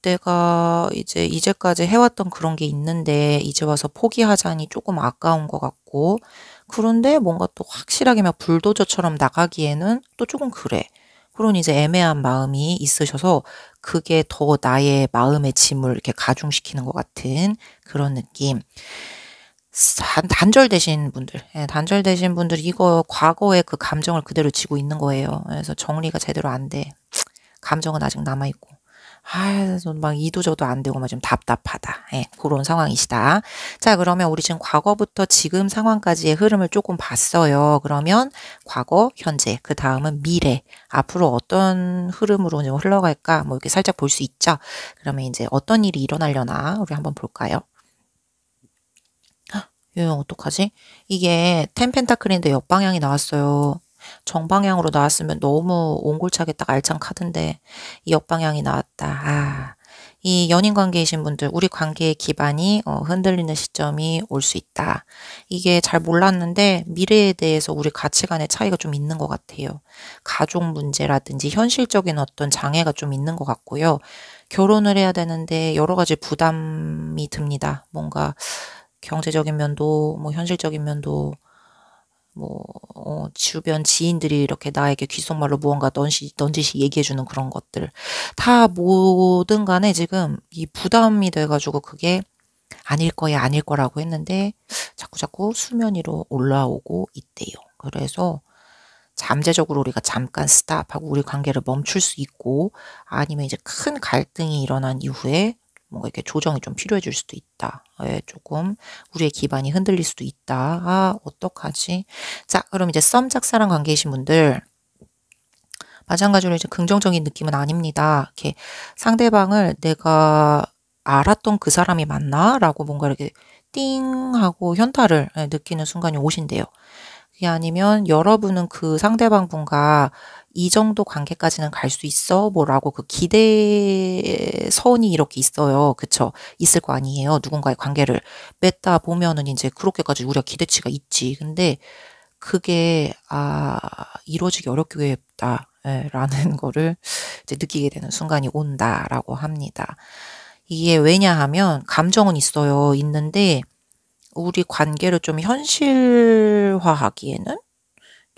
내가 이제까지 해왔던 그런 게 있는데 이제 와서 포기하자니 조금 아까운 것 같고 그런데 뭔가 또 확실하게 막 불도저처럼 나가기에는 또 조금 그래. 그런 이제 애매한 마음이 있으셔서 그게 더 나의 마음의 짐을 이렇게 가중시키는 것 같은 그런 느낌. 단절되신 분들, 예, 단절되신 분들 이거 과거의 그 감정을 그대로 지고 있는 거예요. 그래서 정리가 제대로 안 돼. 감정은 아직 남아있고. 막 이도저도 안 되고 막 좀 답답하다. 예, 그런 상황이시다. 자, 그러면 우리 지금 과거부터 지금 상황까지의 흐름을 조금 봤어요. 그러면 과거, 현재, 그 다음은 미래. 앞으로 어떤 흐름으로 좀 흘러갈까? 뭐 이렇게 살짝 볼 수 있죠. 그러면 이제 어떤 일이 일어나려나? 우리 한번 볼까요? 어떡하지? 이게 텐 펜타클인데 역방향이 나왔어요. 정방향으로 나왔으면 너무 옹골차게 딱 알찬 카드인데 이 역방향이 나왔다. 이 연인 관계이신 분들 우리 관계의 기반이 흔들리는 시점이 올 수 있다. 이게 잘 몰랐는데 미래에 대해서 우리 가치관의 차이가 좀 있는 것 같아요. 가족 문제라든지 현실적인 어떤 장애가 좀 있는 것 같고요. 결혼을 해야 되는데 여러 가지 부담이 듭니다. 뭔가 경제적인 면도, 뭐 현실적인 면도, 뭐 주변 지인들이 이렇게 나에게 귓속말로 무언가 넌지시 얘기해주는 그런 것들 다 뭐든 간에 지금 이 부담이 돼가지고 그게 아닐 거야 아닐 거라고 했는데 자꾸자꾸 수면 위로 올라오고 있대요. 그래서 잠재적으로 우리가 잠깐 스탑하고 우리 관계를 멈출 수 있고 아니면 이제 큰 갈등이 일어난 이후에 뭔가 이렇게 조정이 좀 필요해질 수도 있다. 예, 조금 우리의 기반이 흔들릴 수도 있다. 어떡하지? 자, 그럼 이제 썸 짝사랑 관계이신 분들 마찬가지로 이제 긍정적인 느낌은 아닙니다. 이렇게 상대방을 내가 알았던 그 사람이 맞나? 라고 뭔가 이렇게 띵 하고 현타를 느끼는 순간이 오신대요. 그게 아니면 여러분은 그 상대방 분과 이 정도 관계까지는 갈 수 있어? 뭐라고 그 기대선이 이렇게 있어요. 그쵸? 있을 거 아니에요. 누군가의 관계를 맺다 보면은 이제 그렇게까지 우리가 기대치가 있지. 근데 그게, 이루어지기 어렵겠다. 라는 거를 이제 느끼게 되는 순간이 온다라고 합니다. 이게 왜냐하면 감정은 있어요. 있는데 우리 관계를 좀 현실화하기에는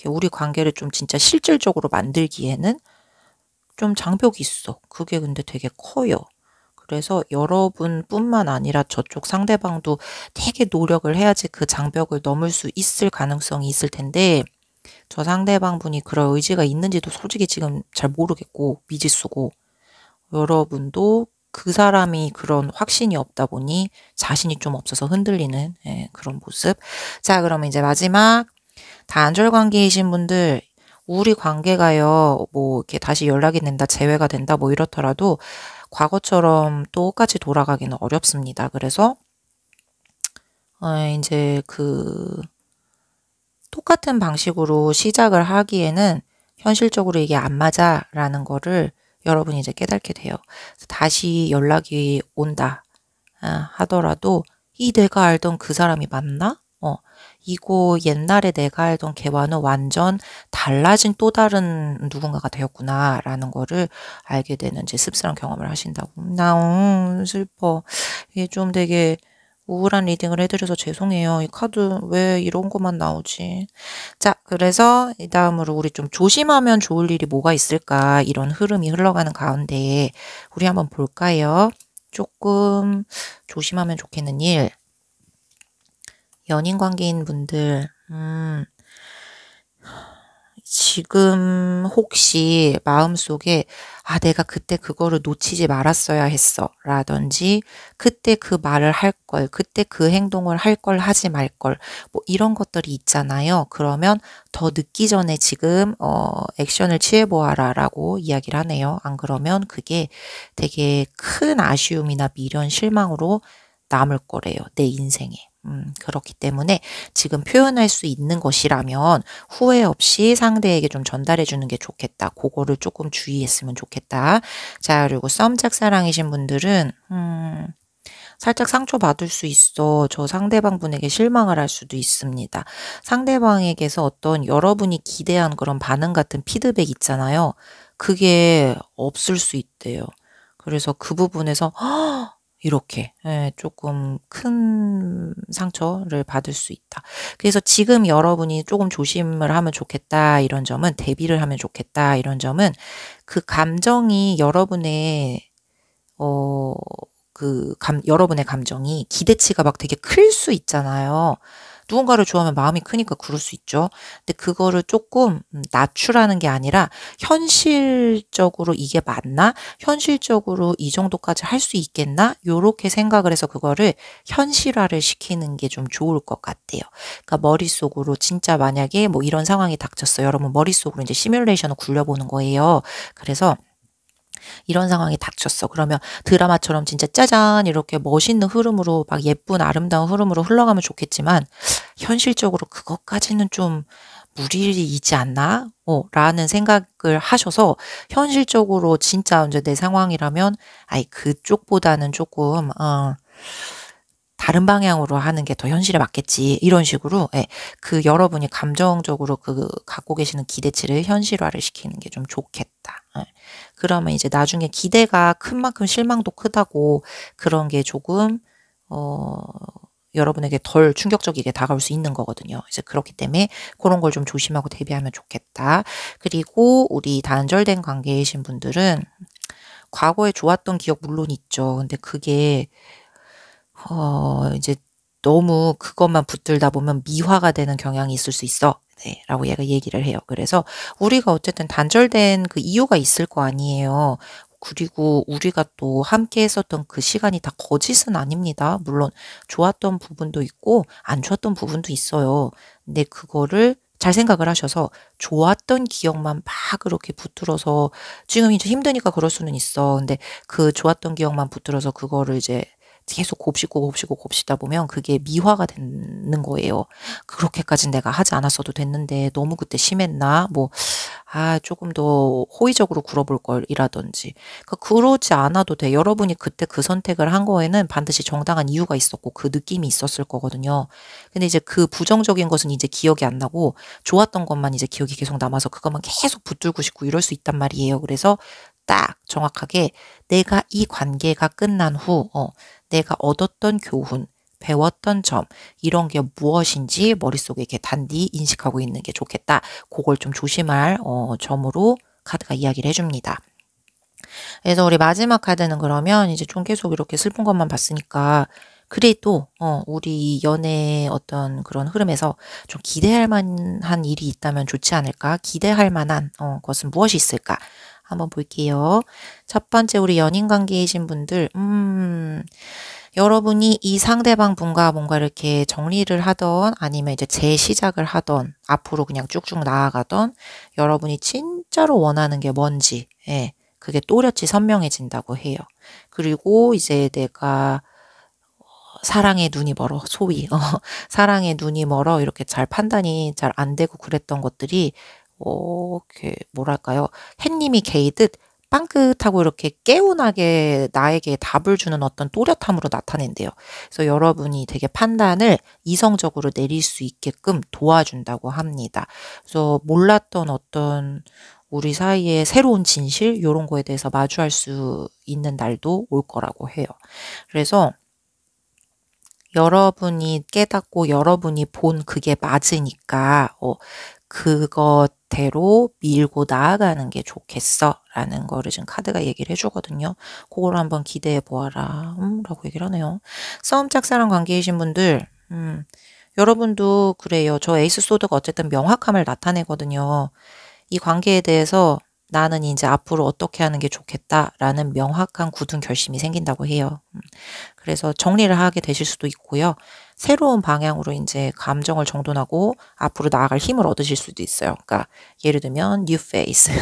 우리 관계를 좀 진짜 실질적으로 만들기에는 좀 장벽이 있어. 그게 근데 되게 커요. 그래서 여러분뿐만 아니라 저쪽 상대방도 되게 노력을 해야지 그 장벽을 넘을 수 있을 가능성이 있을 텐데 저 상대방 분이 그럴 의지가 있는지도 솔직히 지금 잘 모르겠고 미지수고 여러분도 그 사람이 그런 확신이 없다 보니 자신이 좀 없어서 흔들리는 그런 모습. 자, 그러면 이제 마지막 단절 관계이신 분들 우리 관계가요 뭐 이렇게 다시 연락이 된다 재회가 된다 뭐 이렇더라도 과거처럼 똑같이 돌아가기는 어렵습니다. 그래서 이제 그 똑같은 방식으로 시작을 하기에는 현실적으로 이게 안 맞아라는 거를 여러분이 이제 깨닫게 돼요. 다시 연락이 온다 하더라도 이 내가 알던 그 사람이 맞나? 이거 옛날에 내가 알던 걔와는 완전 달라진 또 다른 누군가가 되었구나 라는 거를 알게 되는 이제 씁쓸한 경험을 하신다고. 나 슬퍼. 이게 좀 되게 우울한 리딩을 해드려서 죄송해요. 이 카드 왜 이런 것만 나오지? 자, 그래서 이 다음으로 우리 좀 조심하면 좋을 일이 뭐가 있을까? 이런 흐름이 흘러가는 가운데 우리 한번 볼까요? 조금 조심하면 좋겠는 일. 연인 관계인 분들, 지금 혹시 마음속에 내가 그때 그거를 놓치지 말았어야 했어 라든지 그때 그 말을 할 걸, 그때 그 행동을 할 걸 하지 말 걸 뭐 이런 것들이 있잖아요. 그러면 더 늦기 전에 지금 액션을 취해보아라 라고 이야기를 하네요. 안 그러면 그게 되게 큰 아쉬움이나 미련, 실망으로 남을 거래요. 내 인생에. 그렇기 때문에 지금 표현할 수 있는 것이라면 후회 없이 상대에게 좀 전달해 주는 게 좋겠다. 그거를 조금 주의했으면 좋겠다. 자, 그리고 썸 짝사랑이신 분들은 살짝 상처받을 수 있어. 저 상대방 분에게 실망을 할 수도 있습니다. 상대방에게서 어떤 여러분이 기대한 그런 반응 같은 피드백 있잖아요. 그게 없을 수 있대요. 그래서 그 부분에서 이렇게 조금 큰 상처를 받을 수 있다. 그래서 지금 여러분이 조금 조심을 하면 좋겠다 이런 점은 대비를 하면 좋겠다 이런 점은 그 감정이 여러분의 여러분의 감정이 기대치가 막 되게 클 수 있잖아요. 누군가를 좋아하면 마음이 크니까 그럴 수 있죠. 근데 그거를 조금 낮추라는 게 아니라 현실적으로 이게 맞나? 현실적으로 이 정도까지 할 수 있겠나? 요렇게 생각을 해서 그거를 현실화를 시키는 게 좀 좋을 것 같아요. 그러니까 머릿속으로 진짜 만약에 뭐 이런 상황이 닥쳤어요. 여러분 머릿속으로 이제 시뮬레이션을 굴려보는 거예요. 그래서 이런 상황이 닥쳤어. 그러면 드라마처럼 진짜 짜잔 이렇게 멋있는 흐름으로 막 예쁜 아름다운 흐름으로 흘러가면 좋겠지만 현실적으로 그것까지는 좀 무리이지 않나? 라는 생각을 하셔서 현실적으로 진짜 이제 내 상황이라면 아이 그쪽보다는 조금 다른 방향으로 하는 게 더 현실에 맞겠지. 이런 식으로 예, 그 여러분이 감정적으로 그 갖고 계시는 기대치를 현실화를 시키는 게 좀 좋겠다. 예. 그러면 이제 나중에 기대가 큰 만큼 실망도 크다고 그런 게 조금 여러분에게 덜 충격적이게 다가올 수 있는 거거든요. 이제 그렇기 때문에 그런 걸 좀 조심하고 대비하면 좋겠다. 그리고 우리 단절된 관계이신 분들은 과거에 좋았던 기억 물론 있죠. 근데 그게 이제 너무 그것만 붙들다 보면 미화가 되는 경향이 있을 수 있어. 네, 라고 얘가 얘기를 해요. 그래서 우리가 어쨌든 단절된 그 이유가 있을 거 아니에요. 그리고 우리가 또 함께 했었던 그 시간이 다 거짓은 아닙니다. 물론 좋았던 부분도 있고 안 좋았던 부분도 있어요. 근데 그거를 잘 생각을 하셔서 좋았던 기억만 막 그렇게 붙들어서 지금 이제 힘드니까 그럴 수는 있어. 근데 그 좋았던 기억만 붙들어서 그거를 이제 계속 곱씹다 보면 그게 미화가 되는 거예요. 그렇게까지 내가 하지 않았어도 됐는데 너무 그때 심했나? 뭐, 조금 더 호의적으로 굴어볼 걸이라든지. 그러지 않아도 돼. 여러분이 그때 그 선택을 한 거에는 반드시 정당한 이유가 있었고 그 느낌이 있었을 거거든요. 근데 이제 그 부정적인 것은 이제 기억이 안 나고 좋았던 것만 이제 기억이 계속 남아서 그것만 계속 붙들고 싶고 이럴 수 있단 말이에요. 그래서 딱 정확하게 내가 이 관계가 끝난 후, 내가 얻었던 교훈, 배웠던 점, 이런 게 무엇인지 머릿속에 이렇게 단디 인식하고 있는 게 좋겠다. 그걸 좀 조심할 점으로 카드가 이야기를 해줍니다. 그래서 우리 마지막 카드는 그러면 이제 좀 계속 이렇게 슬픈 것만 봤으니까 그래도 우리 연애 어떤 그런 흐름에서 좀 기대할 만한 일이 있다면 좋지 않을까? 기대할 만한 것은 무엇이 있을까? 한번 볼게요. 첫 번째 우리 연인 관계이신 분들 여러분이 이 상대방 분과 뭔가 이렇게 정리를 하던 아니면 이제 재시작을 하던 앞으로 그냥 쭉쭉 나아가던 여러분이 진짜로 원하는 게 뭔지 예, 그게 또렷이 선명해진다고 해요. 그리고 이제 내가 사랑의 눈이 멀어 소위 사랑의 눈이 멀어 이렇게 잘 판단이 잘 안 되고 그랬던 것들이 이렇게 뭐랄까요 햇님이 개이듯 빵긋하고 이렇게 개운하게 나에게 답을 주는 어떤 또렷함으로 나타낸대요. 그래서 여러분이 되게 판단을 이성적으로 내릴 수 있게끔 도와준다고 합니다. 그래서 몰랐던 어떤 우리 사이의 새로운 진실 이런 거에 대해서 마주할 수 있는 날도 올 거라고 해요. 그래서 여러분이 깨닫고 여러분이 본 그게 맞으니까 그것대로 밀고 나아가는 게 좋겠어 라는 거를 지금 카드가 얘기를 해주거든요. 그걸 한번 기대해 보아라 라고 얘기를 하네요. 싸움 짝사랑 관계이신 분들 여러분도 그래요. 저 에이스 소드가 어쨌든 명확함을 나타내거든요. 이 관계에 대해서 나는 이제 앞으로 어떻게 하는 게 좋겠다라는 명확한 굳은 결심이 생긴다고 해요. 그래서 정리를 하게 되실 수도 있고요. 새로운 방향으로 이제 감정을 정돈하고 앞으로 나아갈 힘을 얻으실 수도 있어요. 그러니까 예를 들면 뉴 페이스,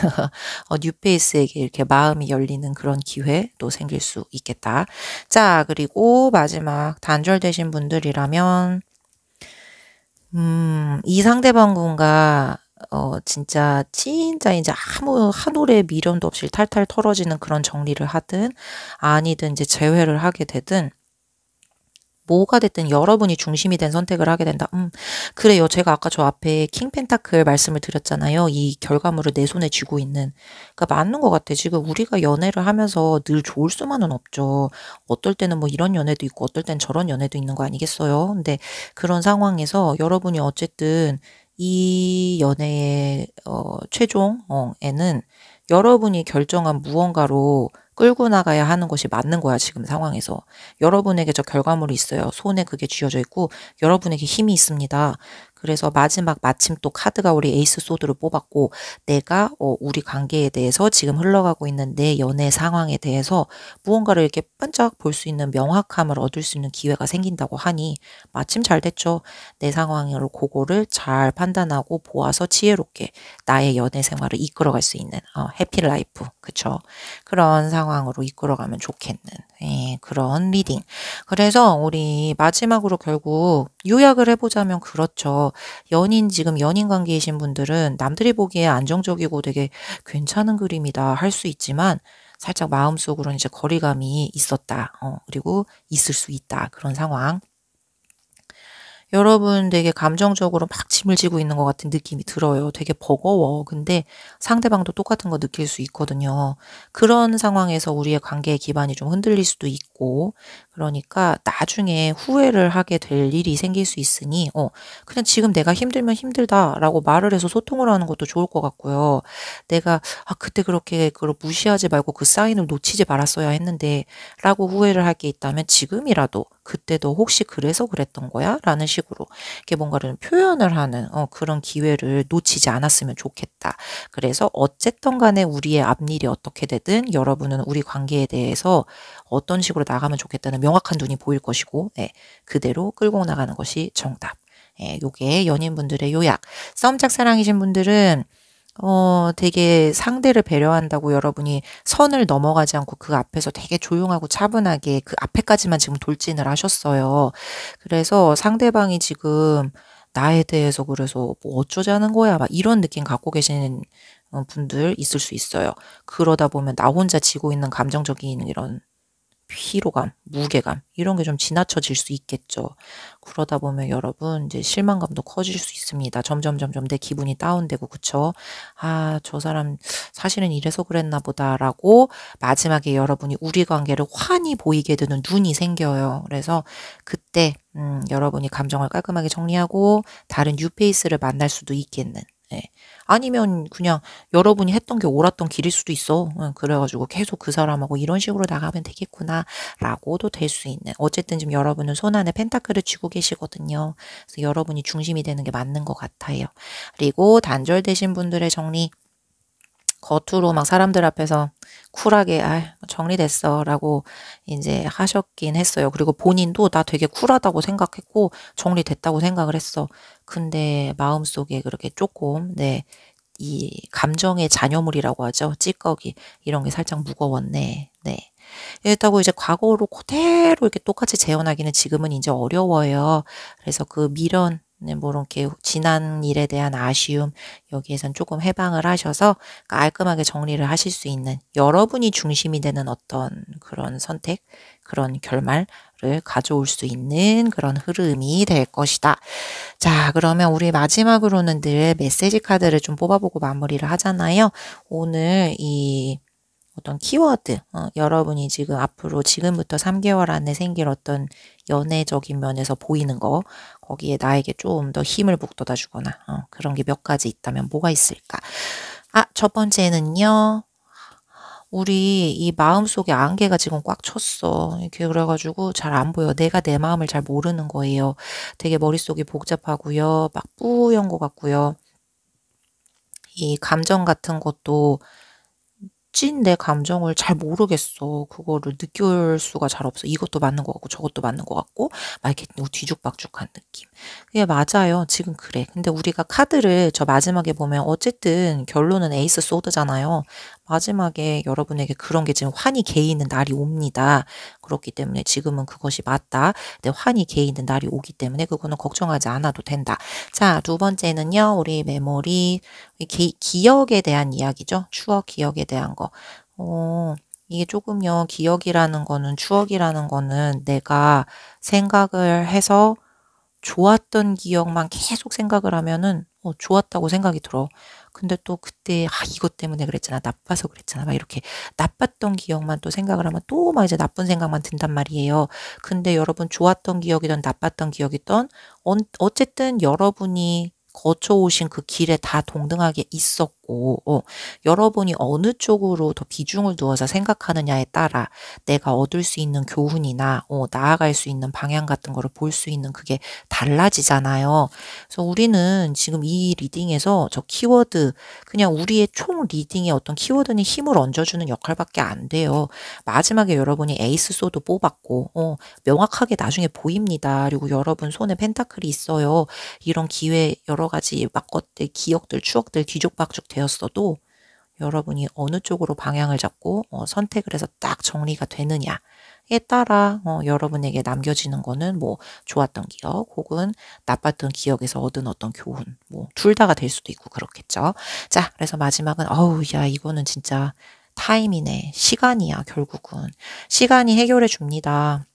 뉴 페이스에게 이렇게 마음이 열리는 그런 기회도 생길 수 있겠다. 자, 그리고 마지막 단절되신 분들이라면 이 상대방분과 진짜 이제 아무 한 올의 미련도 없이 탈탈 털어지는 그런 정리를 하든 아니든 이제 재회를 하게 되든 뭐가 됐든 여러분이 중심이 된 선택을 하게 된다. 그래요. 제가 아까 저 앞에 킹 펜타클 말씀을 드렸잖아요. 이 결과물을 내 손에 쥐고 있는. 그러니까 맞는 것 같아. 지금 우리가 연애를 하면서 늘 좋을 수만은 없죠. 어떨 때는 뭐 이런 연애도 있고 어떨 땐 저런 연애도 있는 거 아니겠어요. 근데 그런 상황에서 여러분이 어쨌든 이 연애의 최종에는 여러분이 결정한 무언가로 끌고 나가야 하는 것이 맞는 거야, 지금 상황에서. 여러분에게 저 결과물이 있어요. 손에 그게 쥐어져 있고 여러분에게 힘이 있습니다. 그래서 마지막 마침 또 카드가 우리 에이스 소드를 뽑았고 내가 우리 관계에 대해서 지금 흘러가고 있는 내 연애 상황에 대해서 무언가를 이렇게 반짝 볼 수 있는 명확함을 얻을 수 있는 기회가 생긴다고 하니 마침 잘 됐죠. 내 상황으로 그거를 잘 판단하고 보아서 지혜롭게 나의 연애 생활을 이끌어갈 수 있는 해피 라이프, 그쵸? 그런 상황으로 이끌어가면 좋겠는 그런 리딩. 그래서 우리 마지막으로 결국 요약을 해보자면 그렇죠. 지금 연인 관계이신 분들은 남들이 보기에 안정적이고 되게 괜찮은 그림이다 할 수 있지만 살짝 마음속으로는 이제 거리감이 있었다. 그리고 있을 수 있다. 그런 상황. 여러분 되게 감정적으로 막 짐을 지고 있는 것 같은 느낌이 들어요. 되게 버거워. 근데 상대방도 똑같은 거 느낄 수 있거든요. 그런 상황에서 우리의 관계의 기반이 좀 흔들릴 수도 있고, 그러니까 나중에 후회를 하게 될 일이 생길 수 있으니, 그냥 지금 내가 힘들면 힘들다라고 말을 해서 소통을 하는 것도 좋을 것 같고요. 내가, 그때 그렇게 그걸 무시하지 말고 그 사인을 놓치지 말았어야 했는데, 라고 후회를 할 게 있다면 지금이라도 그때도 혹시 그래서 그랬던 거야? 라는 식으로 이렇게 뭔가를 표현을 하는 그런 기회를 놓치지 않았으면 좋겠다. 그래서 어쨌든 간에 우리의 앞일이 어떻게 되든 여러분은 우리 관계에 대해서 어떤 식으로 나가면 좋겠다는 명확한 눈이 보일 것이고 그대로 끌고 나가는 것이 정답. 요게 연인분들의 요약. 썸 짝사랑이신 분들은 되게 상대를 배려한다고 여러분이 선을 넘어가지 않고 그 앞에서 되게 조용하고 차분하게 그 앞에까지만 지금 돌진을 하셨어요. 그래서 상대방이 지금 나에 대해서 그래서 뭐 어쩌자는 거야 막 이런 느낌 갖고 계시는 분들 있을 수 있어요. 그러다 보면 나 혼자 지고 있는 감정적인 이런 피로감, 무게감 이런 게 좀 지나쳐질 수 있겠죠. 그러다 보면 여러분 이제 실망감도 커질 수 있습니다. 점점 내 기분이 다운되고 그쵸? 저 사람 사실은 이래서 그랬나 보다라고 마지막에 여러분이 우리 관계를 환히 보이게 되는 눈이 생겨요. 그래서 그때 여러분이 감정을 깔끔하게 정리하고 다른 뉴페이스를 만날 수도 있겠는. 아니면 그냥 여러분이 했던 게 옳았던 길일 수도 있어. 그래가지고 계속 그 사람하고 이런 식으로 나가면 되겠구나 라고도 될 수 있는. 어쨌든 지금 여러분은 손안에 펜타클을 쥐고 계시거든요. 그래서 여러분이 중심이 되는 게 맞는 것 같아요. 그리고 단절되신 분들의 정리. 겉으로 막 사람들 앞에서 쿨하게 정리됐어 라고 이제 하셨긴 했어요. 그리고 본인도 나 되게 쿨하다고 생각했고 정리됐다고 생각을 했어. 근데 마음속에 그렇게 조금 이 감정의 잔여물이라고 하죠. 찌꺼기 이런 게 살짝 무거웠네. 이랬다고 이제 과거로 그대로 이렇게 똑같이 재현하기는 지금은 이제 어려워요. 그래서 그 미련 뭐 이렇게 지난 일에 대한 아쉬움 여기에선 조금 해방을 하셔서 깔끔하게 정리를 하실 수 있는 여러분이 중심이 되는 어떤 그런 선택, 그런 결말을 가져올 수 있는 그런 흐름이 될 것이다. 자, 그러면 우리 마지막으로는 늘 메시지 카드를 좀 뽑아보고 마무리를 하잖아요. 오늘 이 어떤 키워드, 여러분이 지금 앞으로 지금부터 3개월 안에 생길 어떤 연애적인 면에서 보이는 거, 거기에 나에게 좀 더 힘을 북돋아 주거나, 그런 게 몇 가지 있다면 뭐가 있을까? 첫 번째는요, 우리 이 마음속에 안개가 지금 꽉 쳤어. 이렇게 그래가지고 잘 안 보여. 내가 내 마음을 잘 모르는 거예요. 되게 머릿속이 복잡하고요. 막 뿌연 것 같고요. 이 감정 같은 것도 찐 내 감정을 잘 모르겠어. 그거를 느낄 수가 잘 없어. 이것도 맞는 것 같고 저것도 맞는 것 같고 막 이렇게 뒤죽박죽한 느낌. 그게 맞아요. 지금 그래. 근데 우리가 카드를 저 마지막에 보면 어쨌든 결론은 에이스 소드잖아요. 마지막에 여러분에게 그런 게 지금 환히 개이는 날이 옵니다. 그렇기 때문에 지금은 그것이 맞다. 근데 환히 개이는 날이 오기 때문에 그거는 걱정하지 않아도 된다. 자, 두 번째는요. 우리 메모리, 기억에 대한 이야기죠. 추억 기억에 대한 거. 이게 조금요. 기억이라는 거는 추억이라는 거는 내가 생각을 해서 좋았던 기억만 계속 생각을 하면은 좋았다고 생각이 들어. 근데 또 그때 이것 때문에 그랬잖아. 나빠서 그랬잖아. 막 이렇게 나빴던 기억만 또 생각을 하면 또 막 이제 나쁜 생각만 든단 말이에요. 근데 여러분 좋았던 기억이든 나빴던 기억이든 어쨌든 여러분이 거쳐오신 그 길에 다 동등하게 있었고 있고, 여러분이 어느 쪽으로 더 비중을 두어서 생각하느냐에 따라 내가 얻을 수 있는 교훈이나, 나아갈 수 있는 방향 같은 거를 볼 수 있는 그게 달라지잖아요. 그래서 우리는 지금 이 리딩에서 저 키워드, 그냥 우리의 총 리딩에 어떤 키워드に힘을 얹어주는 역할밖에 안 돼요. 마지막에 여러분이 에이스 소드 뽑았고, 명확하게 나중에 보입니다. 그리고 여러분 손에 펜타클이 있어요. 이런 기회, 여러 가지 막 것들, 기억들, 추억들 뒤죽박죽 되었어도 여러분이 어느 쪽으로 방향을 잡고 선택을 해서 딱 정리가 되느냐에 따라 여러분에게 남겨지는 거는 뭐 좋았던 기억 혹은 나빴던 기억에서 얻은 어떤 교훈, 뭐 둘 다가 될 수도 있고 그렇겠죠. 자, 그래서 마지막은 야, 이거는 진짜 타임이네. 시간이야, 결국은. 시간이 해결해 줍니다.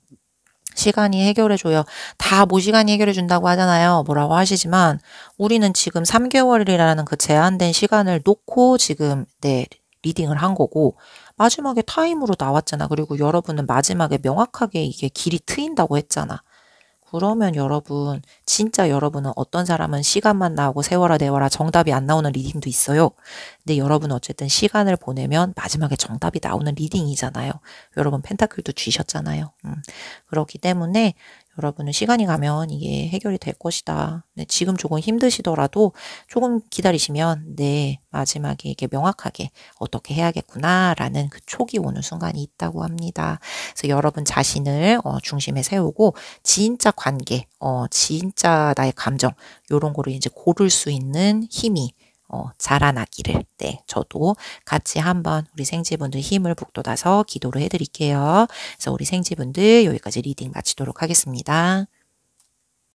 시간이 해결해줘요. 다 뭐 시간이 해결해준다고 하잖아요. 뭐라고 하시지만 우리는 지금 3개월이라는 그 제한된 시간을 놓고 지금 리딩을 한 거고 마지막에 타임으로 나왔잖아. 그리고 여러분은 마지막에 명확하게 이게 길이 트인다고 했잖아. 그러면 여러분, 진짜 여러분은 어떤 사람은 시간만 나오고 세워라 내워라 정답이 안 나오는 리딩도 있어요. 근데 여러분은 어쨌든 시간을 보내면 마지막에 정답이 나오는 리딩이잖아요. 여러분 펜타클도 쥐셨잖아요. 그렇기 때문에 여러분은 시간이 가면 이게 해결이 될 것이다. 네, 지금 조금 힘드시더라도 조금 기다리시면 마지막에 이게 명확하게 어떻게 해야겠구나라는 그 촉이 오는 순간이 있다고 합니다. 그래서 여러분 자신을 중심에 세우고 진짜 관계, 진짜 나의 감정 요런 거를 이제 고를 수 있는 힘이 자라나기를 저도 같이 한번 우리 생지분들 힘을 북돋아서 기도를 해드릴게요. 그래서 우리 생지분들 여기까지 리딩 마치도록 하겠습니다.